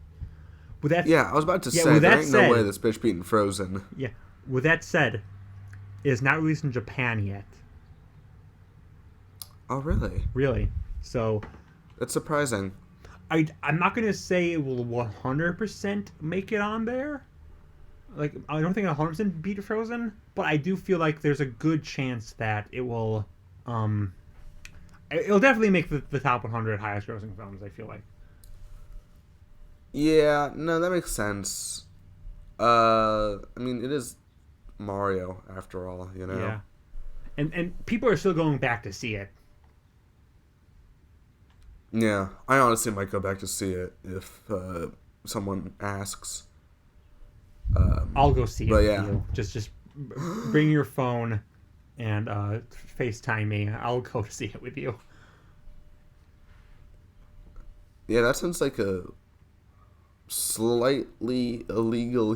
With that, Yeah, I was about to Yeah, say with there that ain't said- no way this bitch beating Frozen. yeah. With that said, it is not released in Japan yet. Oh, really? Really. So That's surprising. I'm not gonna say it will 100% make it on there. Like I don't think 100% beat Frozen, but I do feel like there's a good chance that it will. It'll definitely make the top 100 highest grossing films. I feel like. Yeah, no, that makes sense. I mean, it is Mario after all, you know. Yeah. And people are still going back to see it. Yeah, I honestly might go back to see it if someone asks. I'll go see it But with yeah. you. Just bring your phone and FaceTime me. I'll go see it with you. Yeah, that sounds like a slightly illegal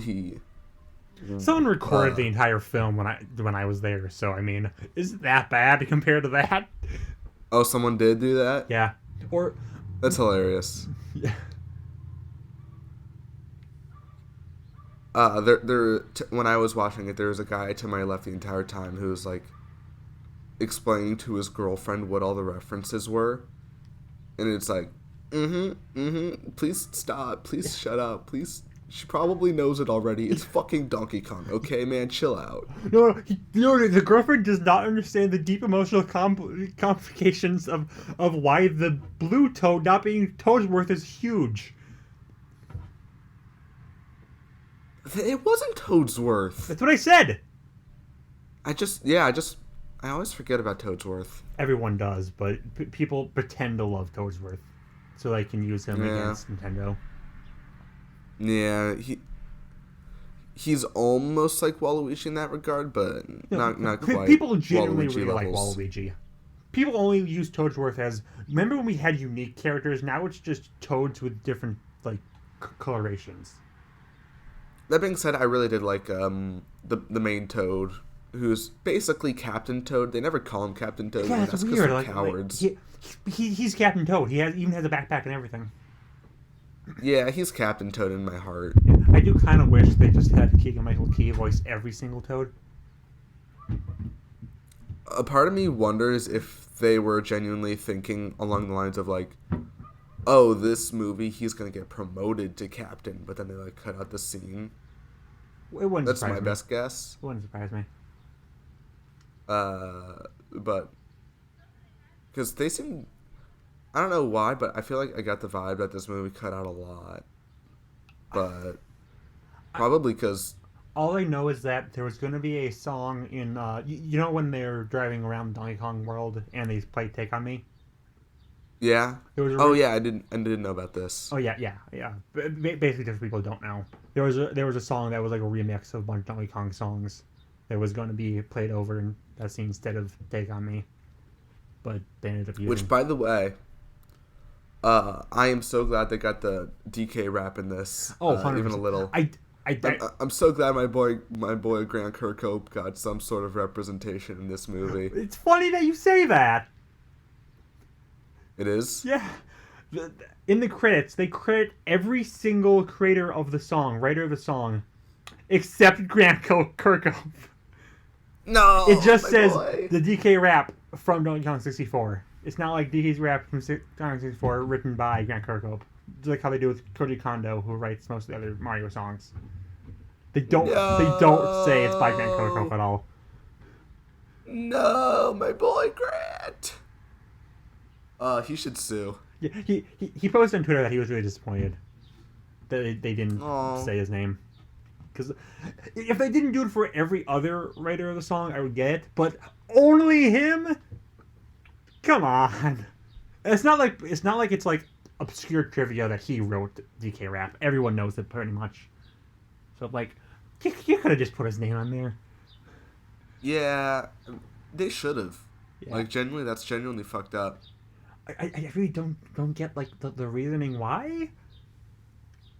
Someone recorded the entire film when I was there, so I mean, is it that bad compared to that? Oh, someone did do that? Yeah. Or That's hilarious. yeah. When I was watching it, there was a guy to my left the entire time who was like explaining to his girlfriend what all the references were, and it's like, please stop, please shut up, please. She probably knows it already. It's fucking Donkey Kong, okay, man, chill out. No, the girlfriend does not understand the deep emotional complications of why the blue toad not being Toadsworth is huge. It wasn't Toadsworth. That's what I said. I always forget about Toadsworth. Everyone does, but people pretend to love Toadsworth so they can use him against Nintendo. Yeah, he's almost like Waluigi in that regard, but not quite. People genuinely Waluigi really levels. like Waluigi. People only use Toadsworth as... Remember when we had unique characters? Now it's just toads with different like colorations. That being said, I really did like the main Toad, who's basically Captain Toad. They never call him Captain Toad. Yeah, and it's that's 'cause weird. they're Like, cowards. he's Captain Toad. He even has a backpack and everything. Yeah, he's Captain Toad in my heart. Yeah, I do kind of wish they just had Keegan-Michael Key voice every single Toad. A part of me wonders if they were genuinely thinking along the lines of like, oh, this movie he's gonna get promoted to captain, but then they like cut out the scene. It wouldn't That's surprise my me. best guess. It wouldn't surprise me. But because they seem, I don't know why, but I feel like I got the vibe that this movie cut out a lot. But probably because All I know is that there was going to be a song in, you know when they're driving around Donkey Kong World and they play Take On Me? yeah. There was a Oh yeah, I didn't know about this. Oh yeah. Basically, just people don't know. There was a song that was like a remix of a bunch of Donkey Kong songs that was going to be played over in that scene instead of Take On Me, but they ended up using. Which, by the way, I am so glad they got the DK rap in this. Oh, even 100%. a little. I'm so glad my boy Grant Kirkhope got some sort of representation in this movie. It's funny that you say that. It is. Yeah. In the credits, they credit every single creator of the song, writer of the song, except Grant Kirkhope. No. It just my says boy. the DK rap from Donkey Kong 64. It's not like DK's rap from Donkey Kong 64 written by Grant Kirkhope. Just like how they do with Koji Kondo, who writes most of the other Mario songs. They don't say it's by Grant Kirkhope at all. No, my boy Grant. He should sue. Yeah, he posted on Twitter that he was really disappointed that they didn't Aw. say his name. Because if they didn't do it for every other writer of the song, I would get it. But only him? Come on. It's not like it's like obscure trivia that he wrote DK rap. Everyone knows it pretty much. So like, you could have just put his name on there. Yeah, they should have. Yeah. Like, that's genuinely fucked up. I really don't get like the reasoning why.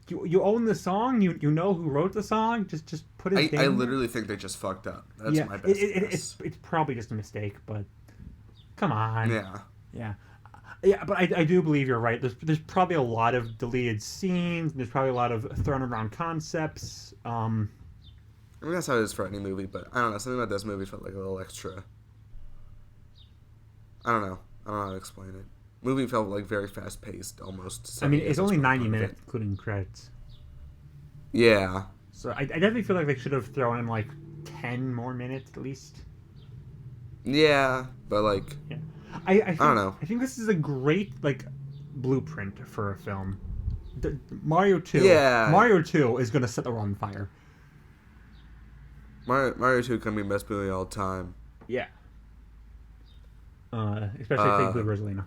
You own the song. You know who wrote the song. Just put his name. I in there. literally think they just fucked up. That's my best guess. It's probably just a mistake, but Come on. Yeah. Yeah. Yeah, but I do believe you're right. There's probably a lot of deleted scenes. There's probably a lot of thrown around concepts. I mean, that's how it is for any movie, but I don't know. Something about this movie felt like a little extra. I don't know. I don't know how to explain it. Movie felt like very fast paced, almost. I mean, So it's that's only probably 90 part of minutes, it. including credits. Yeah. So I definitely feel like they should have thrown in like 10 more minutes at least. Yeah, but like, Yeah. I don't know. I think this is a great like blueprint for a film. Mario 2. Yeah. Mario 2 is going to set the world on fire. Mario 2 can be the best movie of all time. Yeah. Especially if they include Rosalina.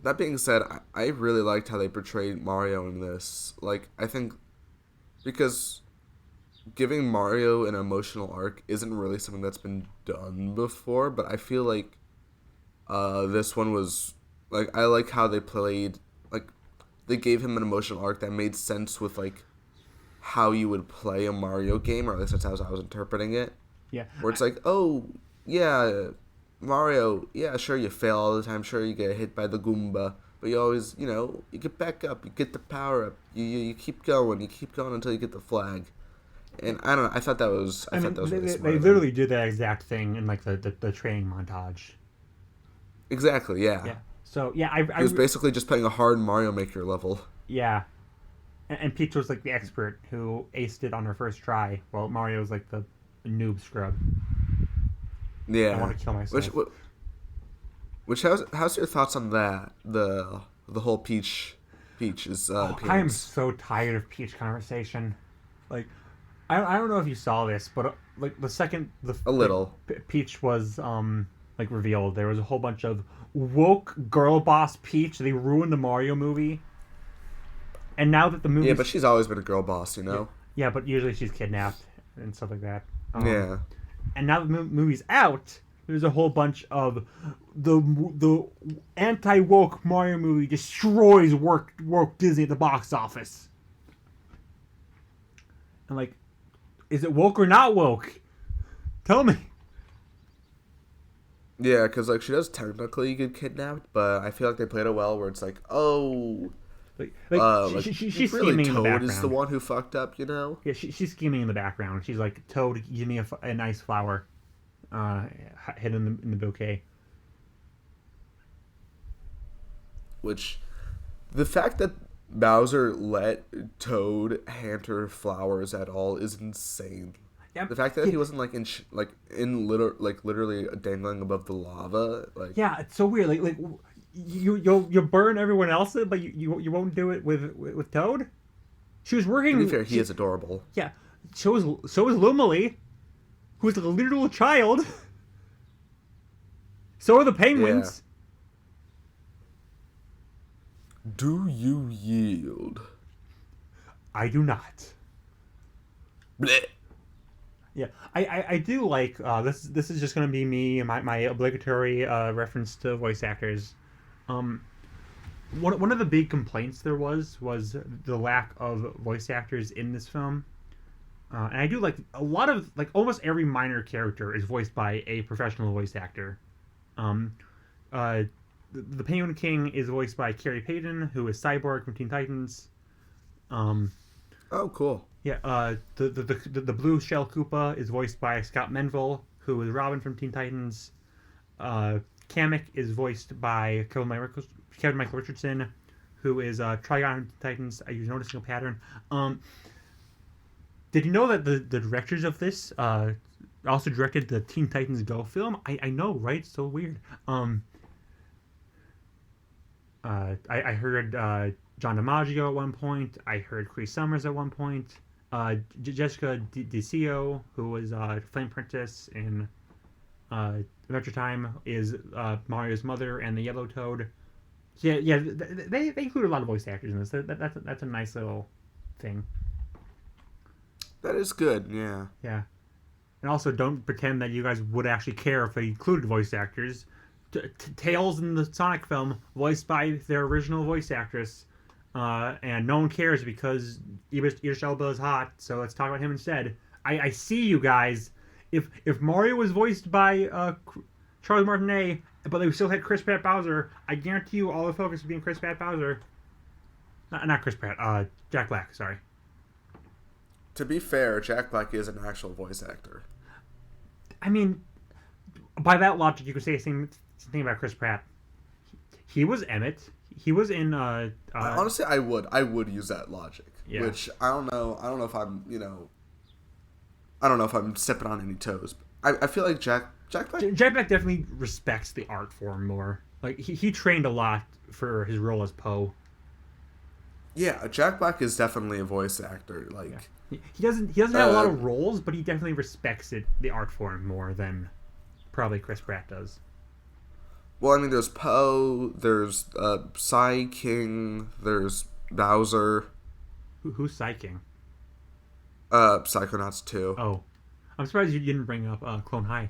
That being said, I really liked how they portrayed Mario in this. Like, I think because giving Mario an emotional arc isn't really something that's been done before, but I feel like this one was like I like how they played like they gave him an emotional arc that made sense with like how you would play a Mario game, or at least that's how I was interpreting it. Yeah. Where it's like, oh yeah, Mario, yeah, sure you fail all the time, sure you get hit by the Goomba, but you always, you get back up, you get the power up, you keep going until you get the flag. And I don't know, I thought that was really smart. They literally did that exact thing in like the training montage. Exactly, yeah. Yeah. So yeah, He was basically just playing a hard Mario Maker level. yeah. And Peach was like the expert who aced it on her first try, while Mario was like the noob scrub. Yeah. I want to kill myself. Which how's your thoughts on that? The whole Peach's appearance. I am so tired of Peach conversation. Like, I don't know if you saw this, but like the second A little. Peach was like revealed, there was a whole bunch of woke girl boss Peach. They ruined the Mario movie. And now that the movie, Yeah, but she's always been a girl boss, yeah, but usually she's kidnapped and stuff like that. Yeah. And now the movie's out, there's a whole bunch of the anti-woke Mario movie destroys woke Disney at the box office. And like, is it woke or not woke? Tell me. Yeah, because like she does technically get kidnapped, but I feel like they played it well. Where it's like, oh, She's really scheming in the Toad background. is the one who fucked up, Yeah, she's scheming in the background. She's like, Toad, give me a nice flower, hidden in the bouquet. Which, the fact that Bowser let Toad hand her flowers at all is insane. Yeah, The fact that he wasn't like literally dangling above the lava, like yeah, it's so weird. Like you'll burn everyone else, but you won't do it with Toad. She was working. To be fair, he is adorable. Yeah, so is Lumily, who's a literal child. So are the penguins. Do you yield? I do not. Blech. Yeah, I do like this is just gonna be me and my obligatory reference to voice actors. One of the big complaints there was the lack of voice actors in this film, and I do like a lot of like almost every minor character is voiced by a professional voice actor. The Penguin King is voiced by Carrie Payton, who is Cyborg from Teen Titans. Oh, cool. Yeah, the Blue Shell Koopa is voiced by Scott Menville, who is Robin from Teen Titans. Kamek is voiced by Kevin Michael Richardson, who is Trigon from Teen Titans. I was noticing a pattern. Did you know that the directors of this also directed the Teen Titans Go film? I know, right? So weird. I heard John DiMaggio at one point. I heard Cree Summers at one point. Jessica DiCio, who was Flame Princess in Adventure Time, is Mario's mother and the Yellow Toad. Yeah. They include a lot of voice actors in this. That's a nice little thing. That is good. Yeah. Yeah. And also, don't pretend that you guys would actually care if they included voice actors. Tails in the Sonic film, voiced by their original voice actress, and no one cares because Idris Elba is hot, so let's talk about him instead. I see you guys. If Mario was voiced by Charles Martinet, but they still had Chris Pratt Bowser. I guarantee you, all the focus would be on Chris Pratt Bowser. Not Chris Pratt. Jack Black. Sorry. To be fair, Jack Black is an actual voice actor. I mean, by that logic, you could say the same thing about Chris Pratt. He was Emmett. He was in. Honestly, I would use that logic. Yeah. Which I don't know. I don't know if I'm. I don't know if I'm stepping on any toes. I feel like Jack Black. Jack Black definitely respects the art form more. Like he trained a lot for his role as Poe. Yeah, Jack Black is definitely a voice actor. Like he doesn't have a lot of roles, but he definitely respects the art form more than probably Chris Pratt does. Well, I mean, there's Poe, there's Psy King, there's Bowser. Who's Psy King? Psychonauts 2. Oh, I'm surprised you didn't bring up Clone High.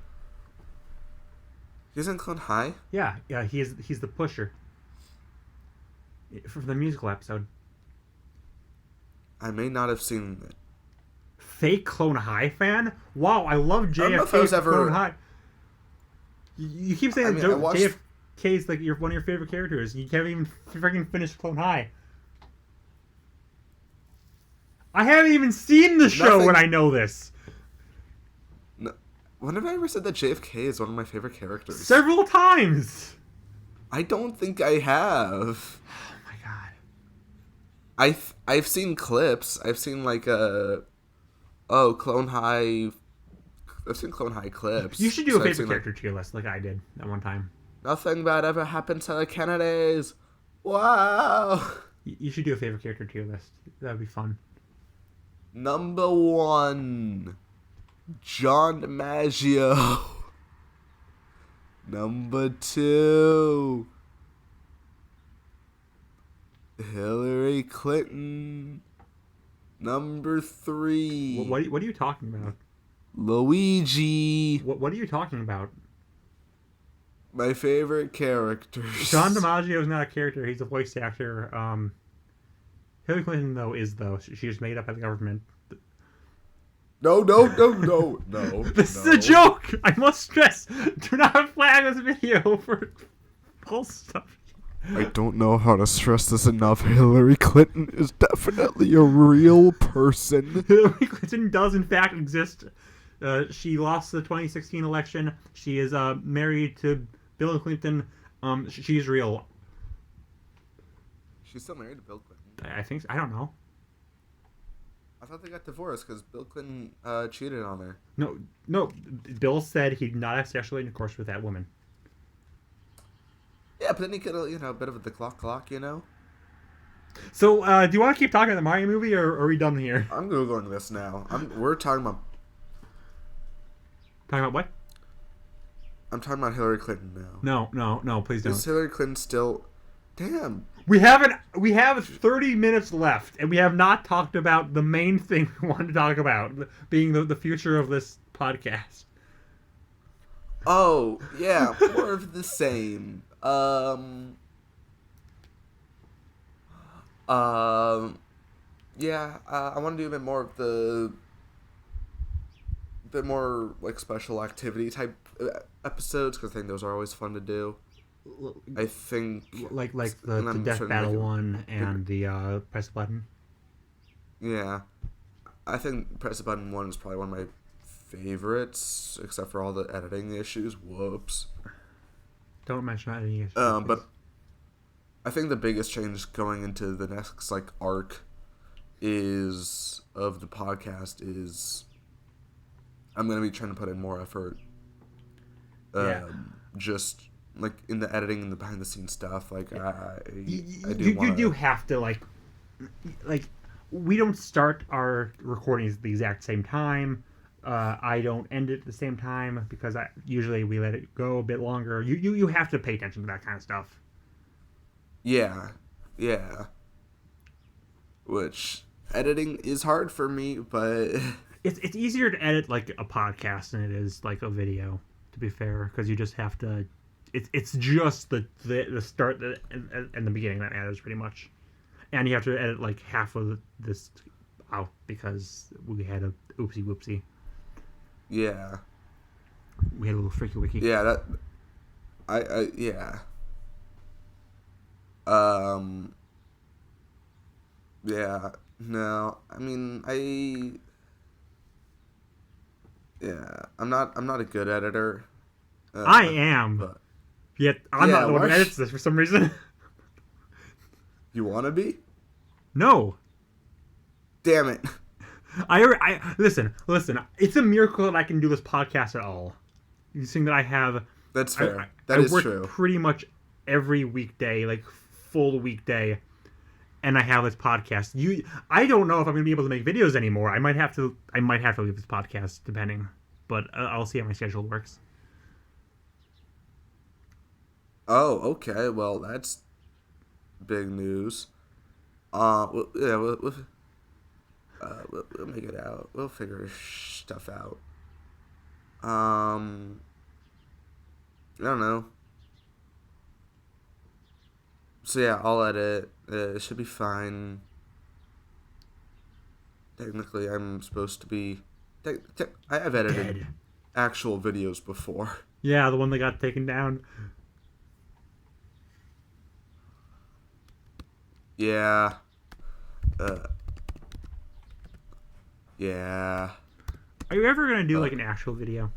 He's in Clone High? Yeah, he's the pusher from the musical episode. I may not have seen it. Fake Clone High fan? Wow, I love JFK Clone High. You keep saying JFK is like one of your favorite characters. You can't even freaking finish Clone High. I haven't even seen the show when I know this. No. When have I ever said that JFK is one of my favorite characters? Several times. I don't think I have. Oh my god. I've seen clips. I've seen like Clone High. I've seen Clone High clips. You should do a favorite character tier list like I did at one time. Nothing bad ever happened to the Kennedys. Wow. You should do a favorite character tier list. That would be fun. Number 1, John DiMaggio. Number 2, Hillary Clinton. Number 3. What are you talking about? Luigi. What are you talking about? My favorite characters. John DiMaggio is not a character. He's a voice actor. Hillary Clinton, though. She was made up by the government. No. This is a joke! I must stress, do not flag this video for false stuff. I don't know how to stress this enough. Hillary Clinton is definitely a real person. Hillary Clinton does, in fact, exist. She lost the 2016 election. She is married to Bill Clinton. She's real. She's still married to Bill Clinton? I think so. I don't know. I thought they got divorced because Bill Clinton cheated on her. No. Bill said he did not have sexual intercourse with that woman. Yeah, but then he could have, a bit of the clock, So, do you want to keep talking about the Mario movie, or are we done here? I'm Googling this now. We're talking about... Talking about what? I'm talking about Hillary Clinton now. No, please don't. Is Hillary Clinton still... Damn. We have 30 minutes left, and we have not talked about the main thing we wanted to talk about, being the future of this podcast. Oh, yeah, more of the same. Yeah, I want to do a bit more of the more like special activity type episodes because I think those are always fun to do. I think like the Death Battle one and the Press a Button. Yeah, I think Press a Button one is probably one of my favorites, except for all the editing issues. Whoops. Don't mention editing issues. But I think the biggest change going into the next arc of the podcast is I'm gonna be trying to put in more effort. Just in the editing and the behind the scenes stuff. You do have to we don't start our recordings at the exact same time. I don't end it at the same time because usually we let it go a bit longer. You have to pay attention to that kind of stuff. Yeah. Which editing is hard for me, but it's easier to edit a podcast than it is a video. To be fair, because you just have to. It's just the start and the beginning that matters pretty much, and you have to edit half of this out because we had a oopsie whoopsie. Yeah. We had a little freaky wiki. Yeah, Yeah. Um. Yeah. No. I mean, Yeah. I'm not a good editor. I am. But Yet I'm yeah. not the one who Why? edits this for some reason. You want to be? No. Damn it. I listen. It's a miracle that I can do this podcast at all. You seeing that I have. That's I, fair. I, That I is work true. pretty much every weekday, like full weekday, and I have this podcast. I don't know if I'm gonna be able to make videos anymore. I might have to leave this podcast depending, but I'll see how my schedule works. Oh, okay. Well, that's big news. Yeah, we'll make it out. We'll figure stuff out. I don't know. So yeah, I'll edit. It should be fine. Technically, I'm supposed to be. I have edited Dead. actual videos before. Yeah, the one that got taken down. Yeah. Uh. Yeah. Are you ever gonna do like an actual video?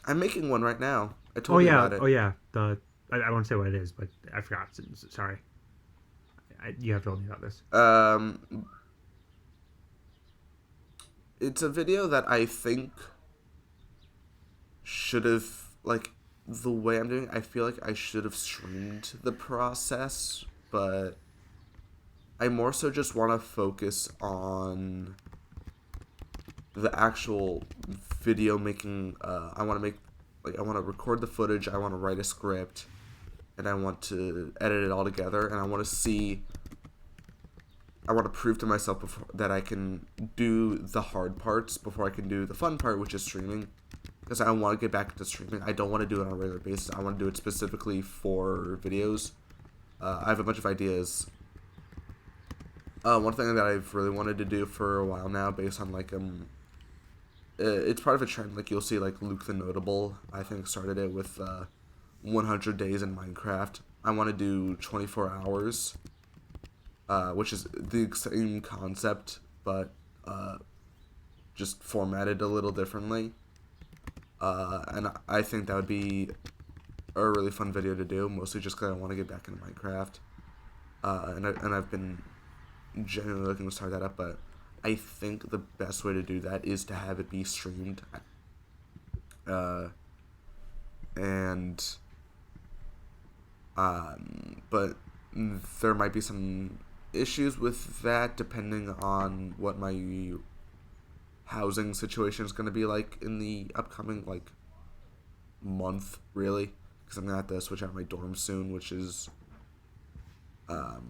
I'm making one right now. I Oh told you yeah, about it. oh yeah. I won't say what it is, but I forgot. Sorry. You have told me about this. It's a video that I think should have, like, the way I'm doing it, I feel like I should have streamed the process, but I more so just want to focus on the actual video making. I want to record the footage, I want to write a script, and I want to edit it all together, and I want to prove to myself that I can do the hard parts before I can do the fun part, which is streaming. Because I want to get back into streaming. I don't want to do it on a regular basis. I want to do it specifically for videos. I have a bunch of ideas. One thing that I've really wanted to do for a while now, based on it's part of a trend. Like, you'll see, like, Luke the Notable, I think, started it with 100 days in Minecraft. I want to do 24 hours. Which is the same concept, but just formatted a little differently. And I think that would be a really fun video to do, mostly just because I want to get back into Minecraft. And I've been genuinely looking to start that up, but I think the best way to do that is to have it be streamed. But there might be some issues with that depending on what my housing situation is going to be like in the upcoming month, really, because I'm gonna have to switch out my dorm soon, which is You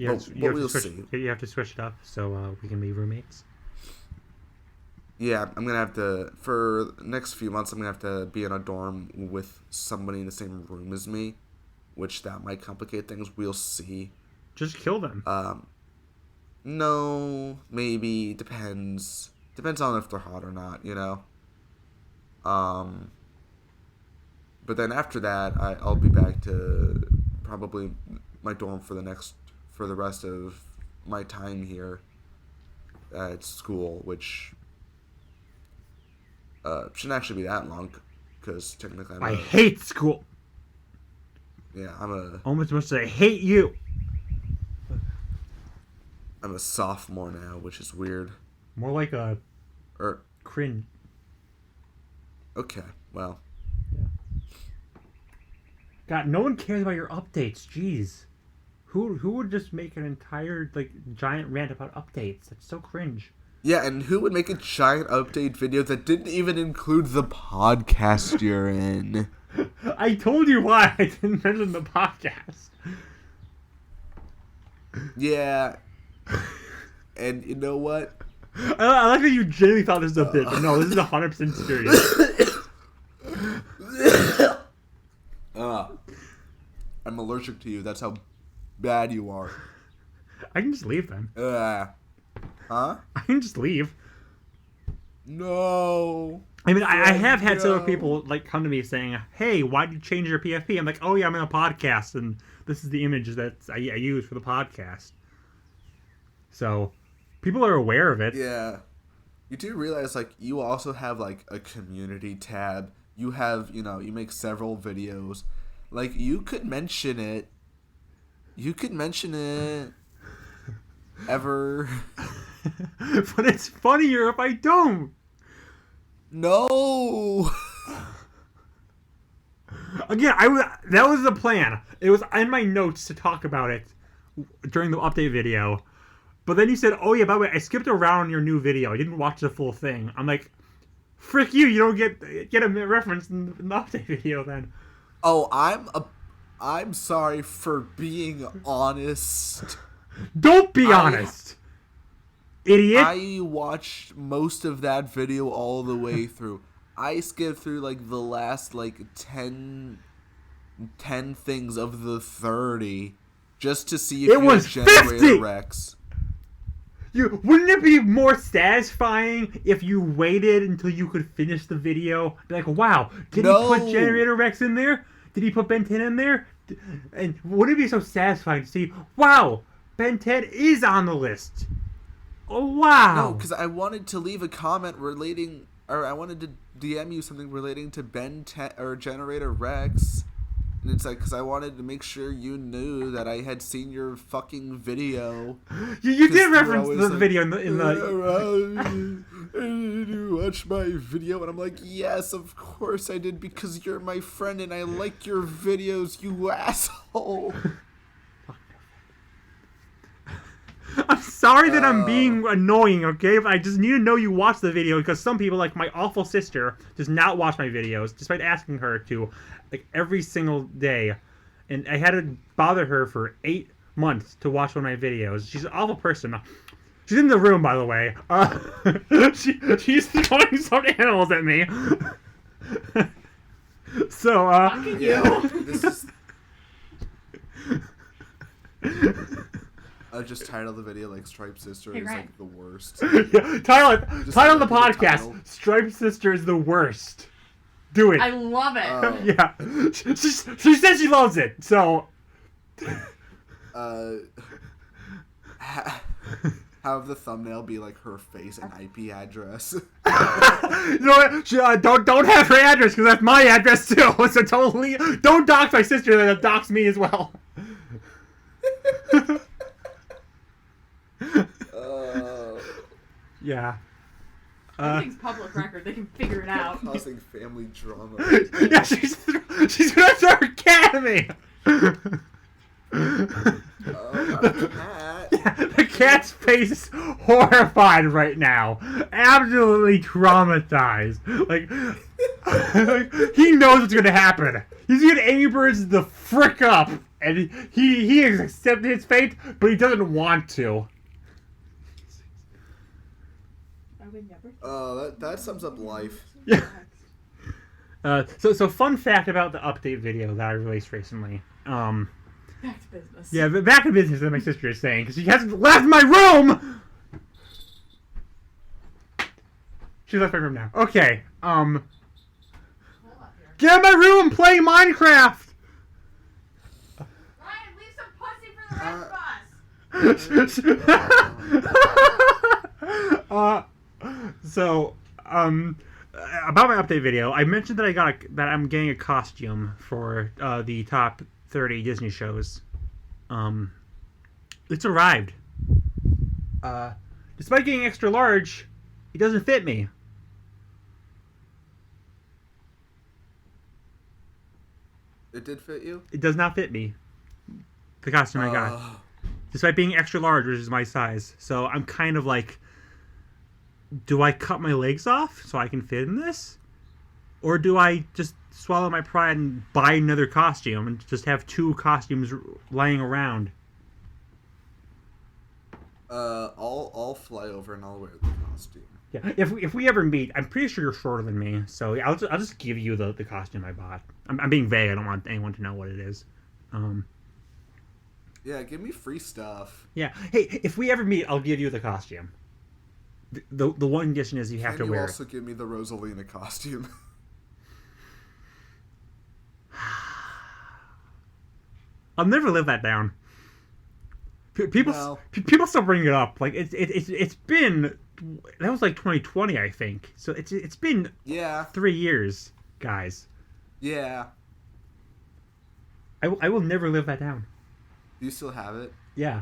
but we'll see. You have to switch it up so we can be roommates. Yeah, I'm gonna have to, for the next few months, I'm gonna have to be in a dorm with somebody in the same room as me, which that might complicate things. We'll see. Just kill them. No, maybe, depends on if they're hot or not, you know. But then after that, I'll be back to probably my dorm for the rest of my time here at school, which shouldn't actually be that long, because technically I hate school. Yeah, Almost must say I hate you. I'm a sophomore now, which is weird. More like a cringe. Okay, well. Yeah. God, no one cares about your updates. Jeez, who would just make an entire giant rant about updates? That's so cringe. Yeah, and who would make a giant update video that didn't even include the podcast you're in? I told you why I didn't mention the podcast. Yeah. And you know what? I like that you genuinely thought this was a bit, but no, this is 100% serious. I'm allergic to you. That's how bad you are. I can just leave then. Huh? I can just leave. No. I mean, I have had several people like come to me saying, "Hey, why did you change your PFP?" I'm like, "Oh yeah, I'm in a podcast, and this is the image that I use for the podcast." So, people are aware of it. Yeah. You do realize, like, you also have, like, a community tab. You have, you make several videos. Like, you could mention it. Ever. But it's funnier if I don't. No! Again, that was the plan. It was in my notes to talk about it during the update video. But then you said, "Oh yeah, by the way, I skipped around your new video. I didn't watch the full thing." I'm like, "Frick you! You don't get a reference in the update video then." Oh, I'm sorry for being honest. Don't be honest, idiot. I watched most of that video all the way through. I skipped through like the last like 10 things of the 30 just to see if It was Generator 50! Rex. Wouldn't it be more satisfying if you waited until you could finish the video? Be like, wow, did he put Generator Rex in there? Did he put Ben 10 in there? And wouldn't it be so satisfying to see, wow, Ben 10 is on the list? Oh, wow. No, because I wanted to leave a comment relating, or I wanted to DM you something relating to Ben 10 or Generator Rex. And it's like, because I wanted to make sure you knew that I had seen your fucking video. You did reference the video in the... Did you watch my video? And I'm like, yes, of course I did, because you're my friend and I like your videos, you asshole. I'm sorry that I'm being annoying, okay? But I just need to know you watched the video, because some people, like my awful sister, does not watch my videos, despite asking her to, like, every single day. And I had to bother her for 8 months to watch one of my videos. She's an awful person. She's in the room, by the way. She's throwing some animals at me. So, yeah, this is... I just titled the video like Stripe Sister is like the worst. Yeah, title the podcast. Stripe Sister is the worst. Do it. I love it. Yeah. She says she loves it, so have the thumbnail be like her face and IP address. You know what? Don't have her address, because that's my address too. So totally don't dox my sister, then dox me as well. Yeah. Everything's public record. They can figure it out. Causing family drama. Yeah, she's gonna start a cat at me. The cat. Yeah, the cat's face is horrified right now. Absolutely traumatized. Like he knows what's gonna happen. He's gonna Angry Birds the frick up, and he has accepted his fate, but he doesn't want to. That sums up life. Yeah. So fun fact about the update video that I released recently. Back to business. Yeah, but back to business, that my sister is saying, because she hasn't left my room! She left my room now. Okay, get out of my room and play Minecraft! Ryan, leave some pussy for the rest of us! So, about my update video, I mentioned that I'm getting a costume for the top 30 Disney shows. It's arrived. Despite getting extra large, it doesn't fit me. It did fit you? It does not fit me. The costume I got. Despite being extra large, which is my size. So I'm kind of like, do I cut my legs off so I can fit in this? Or do I just swallow my pride and buy another costume and just have 2 costumes laying around? I'll fly over and I'll wear the costume. Yeah, if we ever meet, I'm pretty sure you're shorter than me, so I'll just give you the costume I bought. I'm being vague. I don't want anyone to know what it is. Yeah, give me free stuff. Yeah. Hey, if we ever meet, I'll give you the costume. the one condition is you have Can to you wear. also give me the Rosalina costume? I'll never live that down. People No. people still bring it up. Like it's been that was like 2020, I think. So it's been Yeah. 3 years, guys. Yeah. I will never live that down. Do you still have it? Yeah.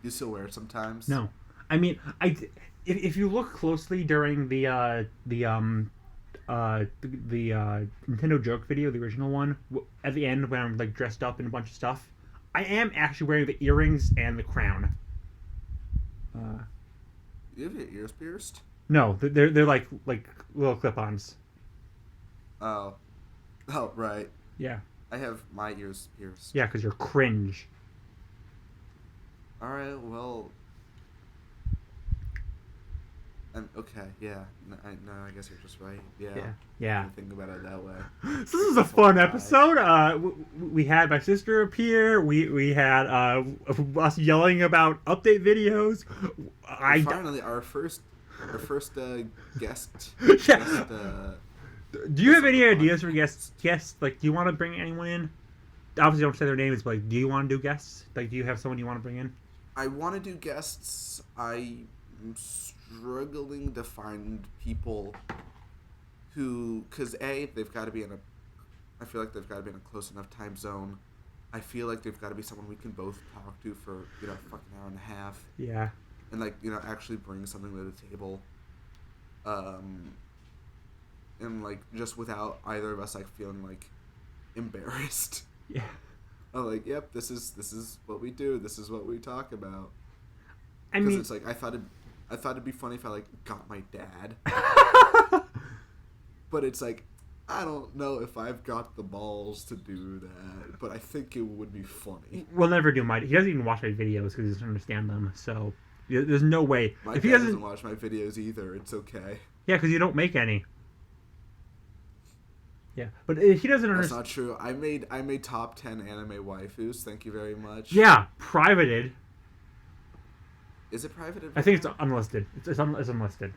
Do you still wear it sometimes? No. I mean, if you look closely during the Nintendo joke video, the original one, at the end when I'm like dressed up in a bunch of stuff, I am actually wearing the earrings and the crown. You have your ears pierced? No, they're like little clip-ons. Oh. Oh, right. Yeah. I have my ears pierced. Yeah, because you're cringe. Alright, well... okay, yeah. No, I guess you're just right. Yeah. Yeah. I didn't think about it that way. So this is a fun episode. We had my sister appear. We had us yelling about update videos. Finally, our first guest. Yeah. guest Do you have any ideas for guests? Like, do you want to bring anyone in? Obviously, don't say their names, but like, do you want to do guests? Like, do you have someone you want to bring in? I want to do guests. I'm struggling to find people who, because they've got to be I feel like they've got to be in a close enough time zone. I feel like they've got to be someone we can both talk to for, a fucking hour and a half. Yeah. And, like, actually bring something to the table. And, like, just without either of us, like, feeling, like, embarrassed. Yeah. I'm like, yep, this is what we do. This is what we talk about. I Because mean, it's like, I thought it'd be funny if I, like, got my dad. But it's like, I don't know if I've got the balls to do that. But I think it would be funny. we'll never do my. He doesn't even watch my videos because he doesn't understand them. So there's no way. My If dad he doesn't watch my videos either. It's okay. yeah, because you don't make any. Yeah, but if he doesn't That's understand. not true. I made top 10 anime waifus. Thank you very much. Yeah, privated. Is it private? I think it's unlisted. It's unlisted.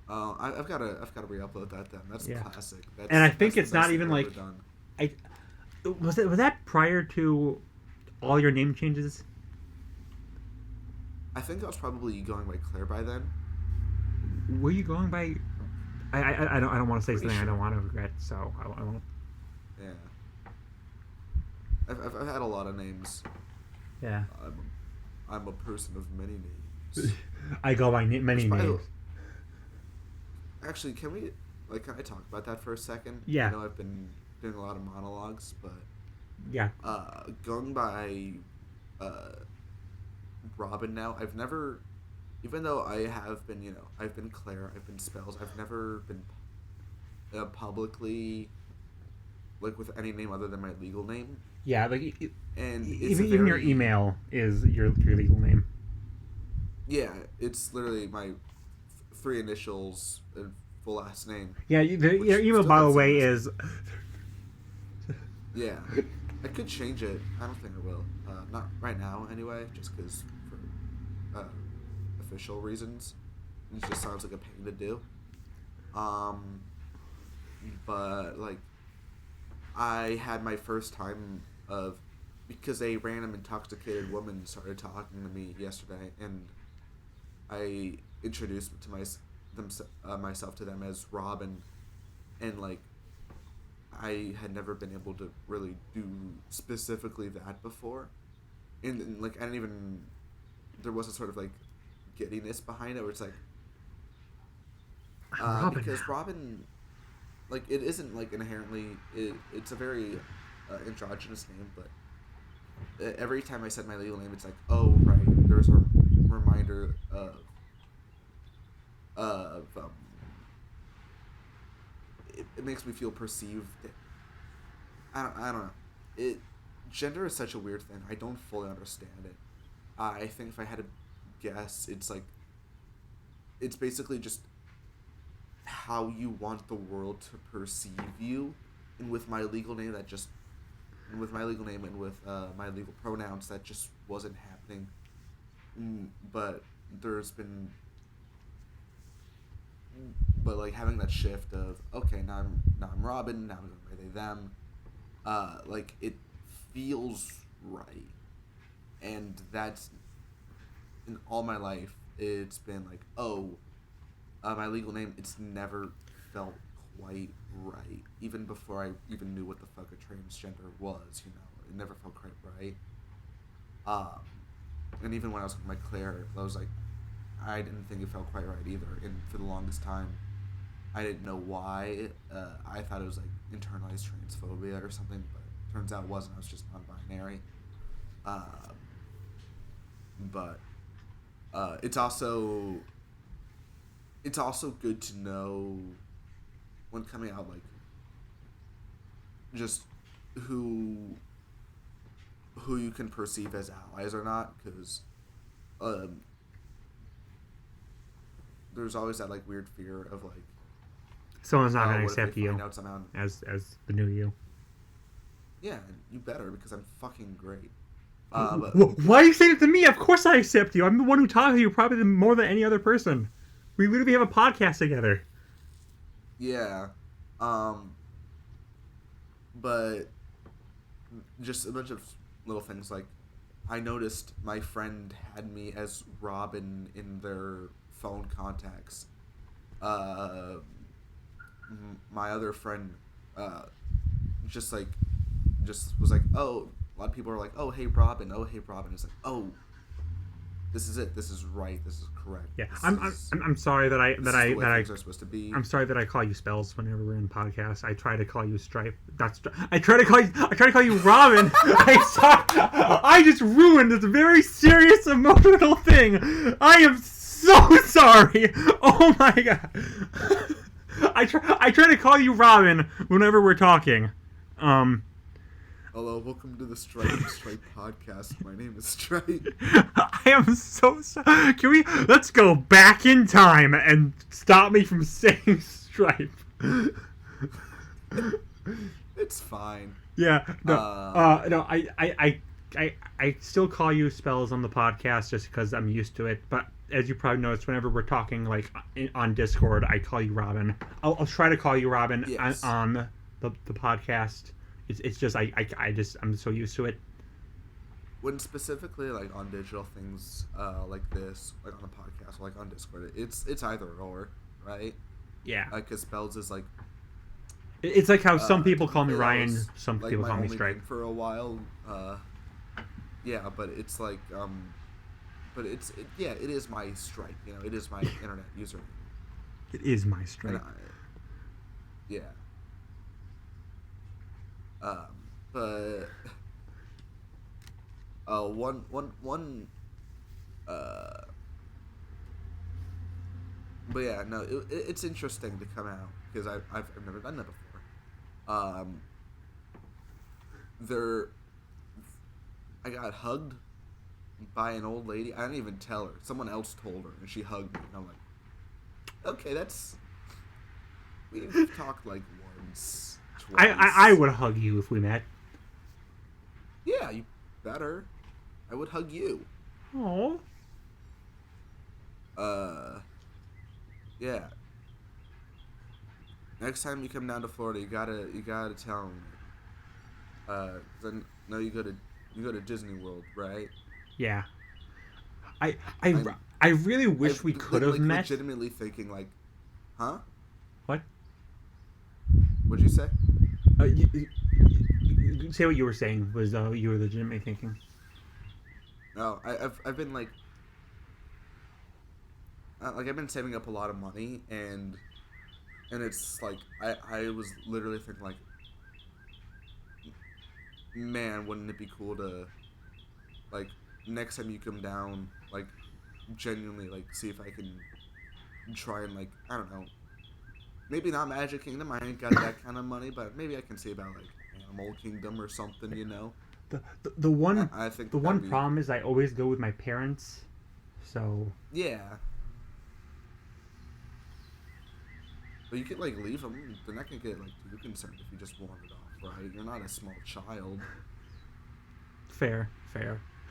I've got to re-upload that then. That's Yeah. classic. And I think that's the it's not best even thing I've like- ever done. Was that prior to all your name changes? I think I was probably going by Claire by then. Were you going by? I don't want to say Pretty something I sure. don't want to regret, so I won't. Yeah. I've had a lot of names. Yeah. I'm a person of many names. I go by many Which, by the- names. Actually, can I talk about that for a second? Yeah. I know I've been doing a lot of monologues, but Yeah. going by Robin now, I've never, even though I have been, I've been Claire, I've been Spells, I've never been publicly, like, with any name other than my legal name. Yeah, like And it's even your email is your legal name. Yeah, it's literally my 3 initials and full last name. Yeah, Which your email, still by the has way, some- is Yeah, I could change it. I don't think I will. Not right now, anyway, just because for official reasons. It just sounds like a pain to do. But like, I had my first time of because a random intoxicated woman started talking to me yesterday, and I introduced myself to them as Robin, and like, I had never been able to really do specifically that before, and like I didn't even, there was a sort of like giddiness behind it where it's like, Robin. because Robin, like, it isn't like inherently it's a very androgynous name, but every time I said my legal name, it's like, oh right, there's a reminder of it makes me feel perceived. I don't know. Gender is such a weird thing. I don't fully understand it. I think if I had to guess, it's basically just how you want the world to perceive you, and with my legal name and with my legal pronouns, that just wasn't happening. but there's been, but like having that shift of okay, now I'm Robin, now I'm going by they them, like it feels right, and that's in all my life it's been like my legal name, it's never felt quite right, even before I even knew what the fuck a transgender was, it never felt quite right. um and even when I was with my Claire, I was like, I didn't think it felt quite right either, and for the longest time I didn't know why. I thought it was like internalized transphobia or something, but turns out it wasn't. I was just non-binary. Um, but it's also good to know when coming out, like just who you can perceive as allies or not, because there's always that like weird fear of like, Someone's not going to what if they accept you find out somehow? as the new you. Yeah, you better, because I'm fucking great. But Why are you saying it to me? Of course I accept you. I'm the one who talks to you probably more than any other person. We literally have a podcast together. yeah, but just a bunch of little things like, I noticed my friend had me as Robin in their phone contacts. My other friend, just was like, oh, a lot of people are like, oh hey Robin, oh hey Robin. It's like, oh, this is it. This is right. This is correct. Yeah, This I'm is- sorry that I this that is I the way that I things are supposed to be. I'm sorry that I call you Spells whenever we're in podcasts. I try to call you Stripe. I try to call you Robin. I just ruined this very serious emotional thing. I am so sorry. Oh my god. I try to call you Robin whenever we're talking. Hello, welcome to the Stripe podcast. My name is Stripe. I am so sorry. Let's go back in time and stop me from saying Stripe. It's fine. Yeah, no, I still call you Spells on the podcast just because I'm used to it. But as you probably noticed, whenever we're talking like on Discord, I call you Robin. I'll try to call you Robin Yes. on the podcast. It's just I'm so used to it. When specifically like on digital things like this, like on a podcast, or like on Discord, it's either or, right? Yeah, Because Spells is like, it's like how some people call me that Ryan, was, some like, people my call me only Stripe. name for a while. Yeah, but it's like but it is my Stripe. It is my internet username. It is my And Stripe. yeah. But one but yeah, no, it's interesting to come out because I've never done that before. I got hugged by an old lady. I didn't even tell her. Someone else told her, and she hugged me. And I'm like, okay, we've talked like once, twice. I would hug you if we met. Yeah, you better. I would hug you. Oh. Yeah. Next time you come down to Florida, you gotta tell me. Then no, you go to Disney World, right? Yeah. I really wish we could have like, met. Legitimately thinking like, huh? What? What'd you say? Say what you were saying was you were legitimately thinking. No, I've been like I've been saving up a lot of money, and it's like I was literally thinking like, man, wouldn't it be cool to like next time you come down, like genuinely like see if I can try and like, I don't know, maybe not Magic Kingdom, I ain't got that kind of money, but maybe I can see about like Animal Kingdom or something, The one I think the one that'd be- problem is I always go with my parents, so Yeah. But you could like leave them. They're not gonna get like too concerned if you just wandered off, right? You're not a small child. fair.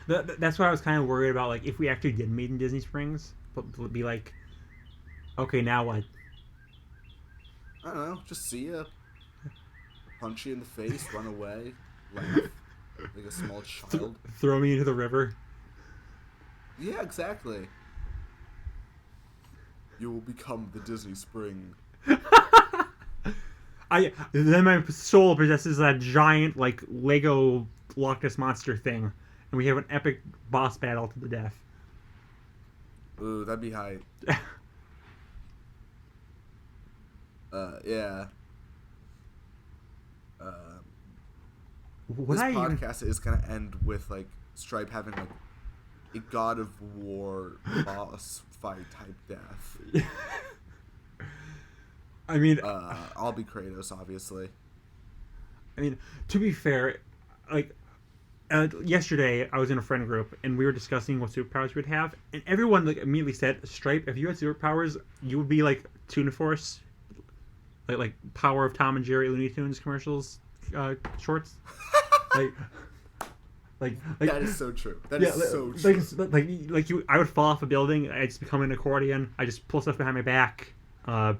That's why I was kind of worried about, like, if we actually did meet in Disney Springs, but be like, okay, now what? I don't know. Just see ya, punch you in the face, run away, laugh like a small child. Throw me into the river. Yeah, exactly. You will become the Disney Spring. Then my soul possesses that giant, like, Lego Loch Ness Monster thing, and we have an epic boss battle to the death. Ooh, that'd be hype. Yeah. Would This I even... podcast is gonna end with like Stripe having like a God of War boss fight type death. I mean, I'll be Kratos, obviously. I mean, to be fair, like, yesterday I was in a friend group and we were discussing what superpowers we'd have, and everyone like immediately said, "Stripe, if you had superpowers, you would be like Tuna Force, like Power of Tom and Jerry Looney Tunes commercials, shorts." like That is so true. That is so true. Like you, I would fall off a building. I just become an accordion. I just pull stuff behind my back. I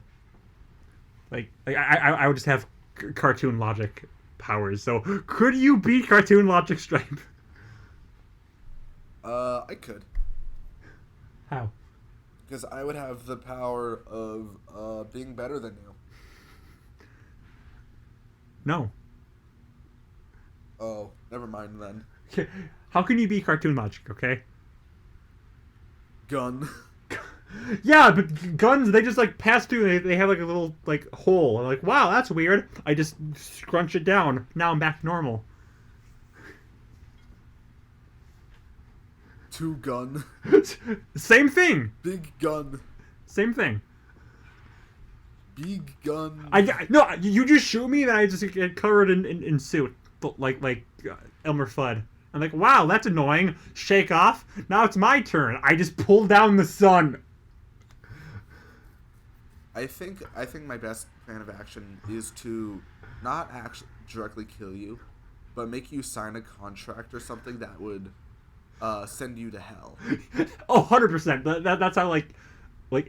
would just have cartoon logic powers. So could you beat cartoon logic, Stripe? I could. How? Because I would have the power of being better than you. No. Oh, never mind then. How can you beat cartoon logic? Okay. Gun. Yeah, but guns, they just like pass through. They have like a little like hole. I'm like, wow, that's weird. I just scrunch it down. Now I'm back to normal. Two gun. Same thing. Big gun. Same thing. Big gun. No, you just shoot me, then I just get covered in suit, like Elmer Fudd. I'm like, wow, that's annoying. Shake off. Now it's my turn. I just pull down the sun. I think my best plan of action is to not actually directly kill you, but make you sign a contract or something that would send you to hell. Oh, 100%. That's how like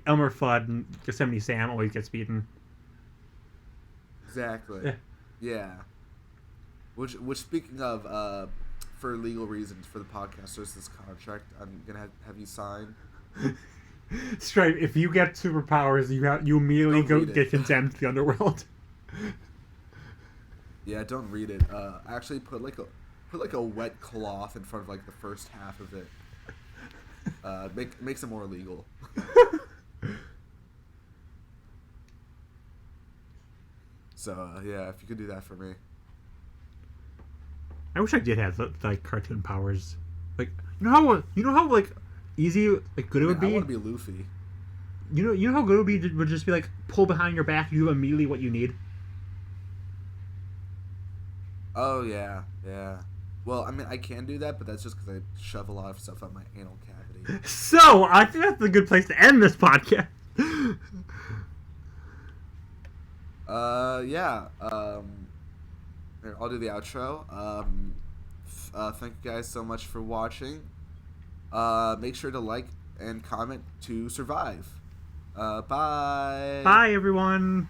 Elmer Fudd and Yosemite Sam always gets beaten. Exactly. Yeah. Which speaking of, for legal reasons for the podcast, there's this contract I'm gonna have you sign. Stripe, if you get superpowers, you immediately Don't read it. get condemned to the underworld. Yeah, don't read it. Actually, put like a wet cloth in front of like the first half of it. Makes it more legal. So yeah, if you could do that for me. I wish I did have like cartoon powers. Like you know how like easy like good it would I be. want to be Luffy. You know how good it would be would just be like pull behind your back. You do immediately what you need. Oh yeah, yeah. Well, I mean, I can do that, but that's just because I shove a lot of stuff up my anal cavity. So I think that's a good place to end this podcast. Yeah. Here, I'll do the outro. Thank you guys so much for watching. Make sure to like and comment to survive. Bye. Bye, everyone.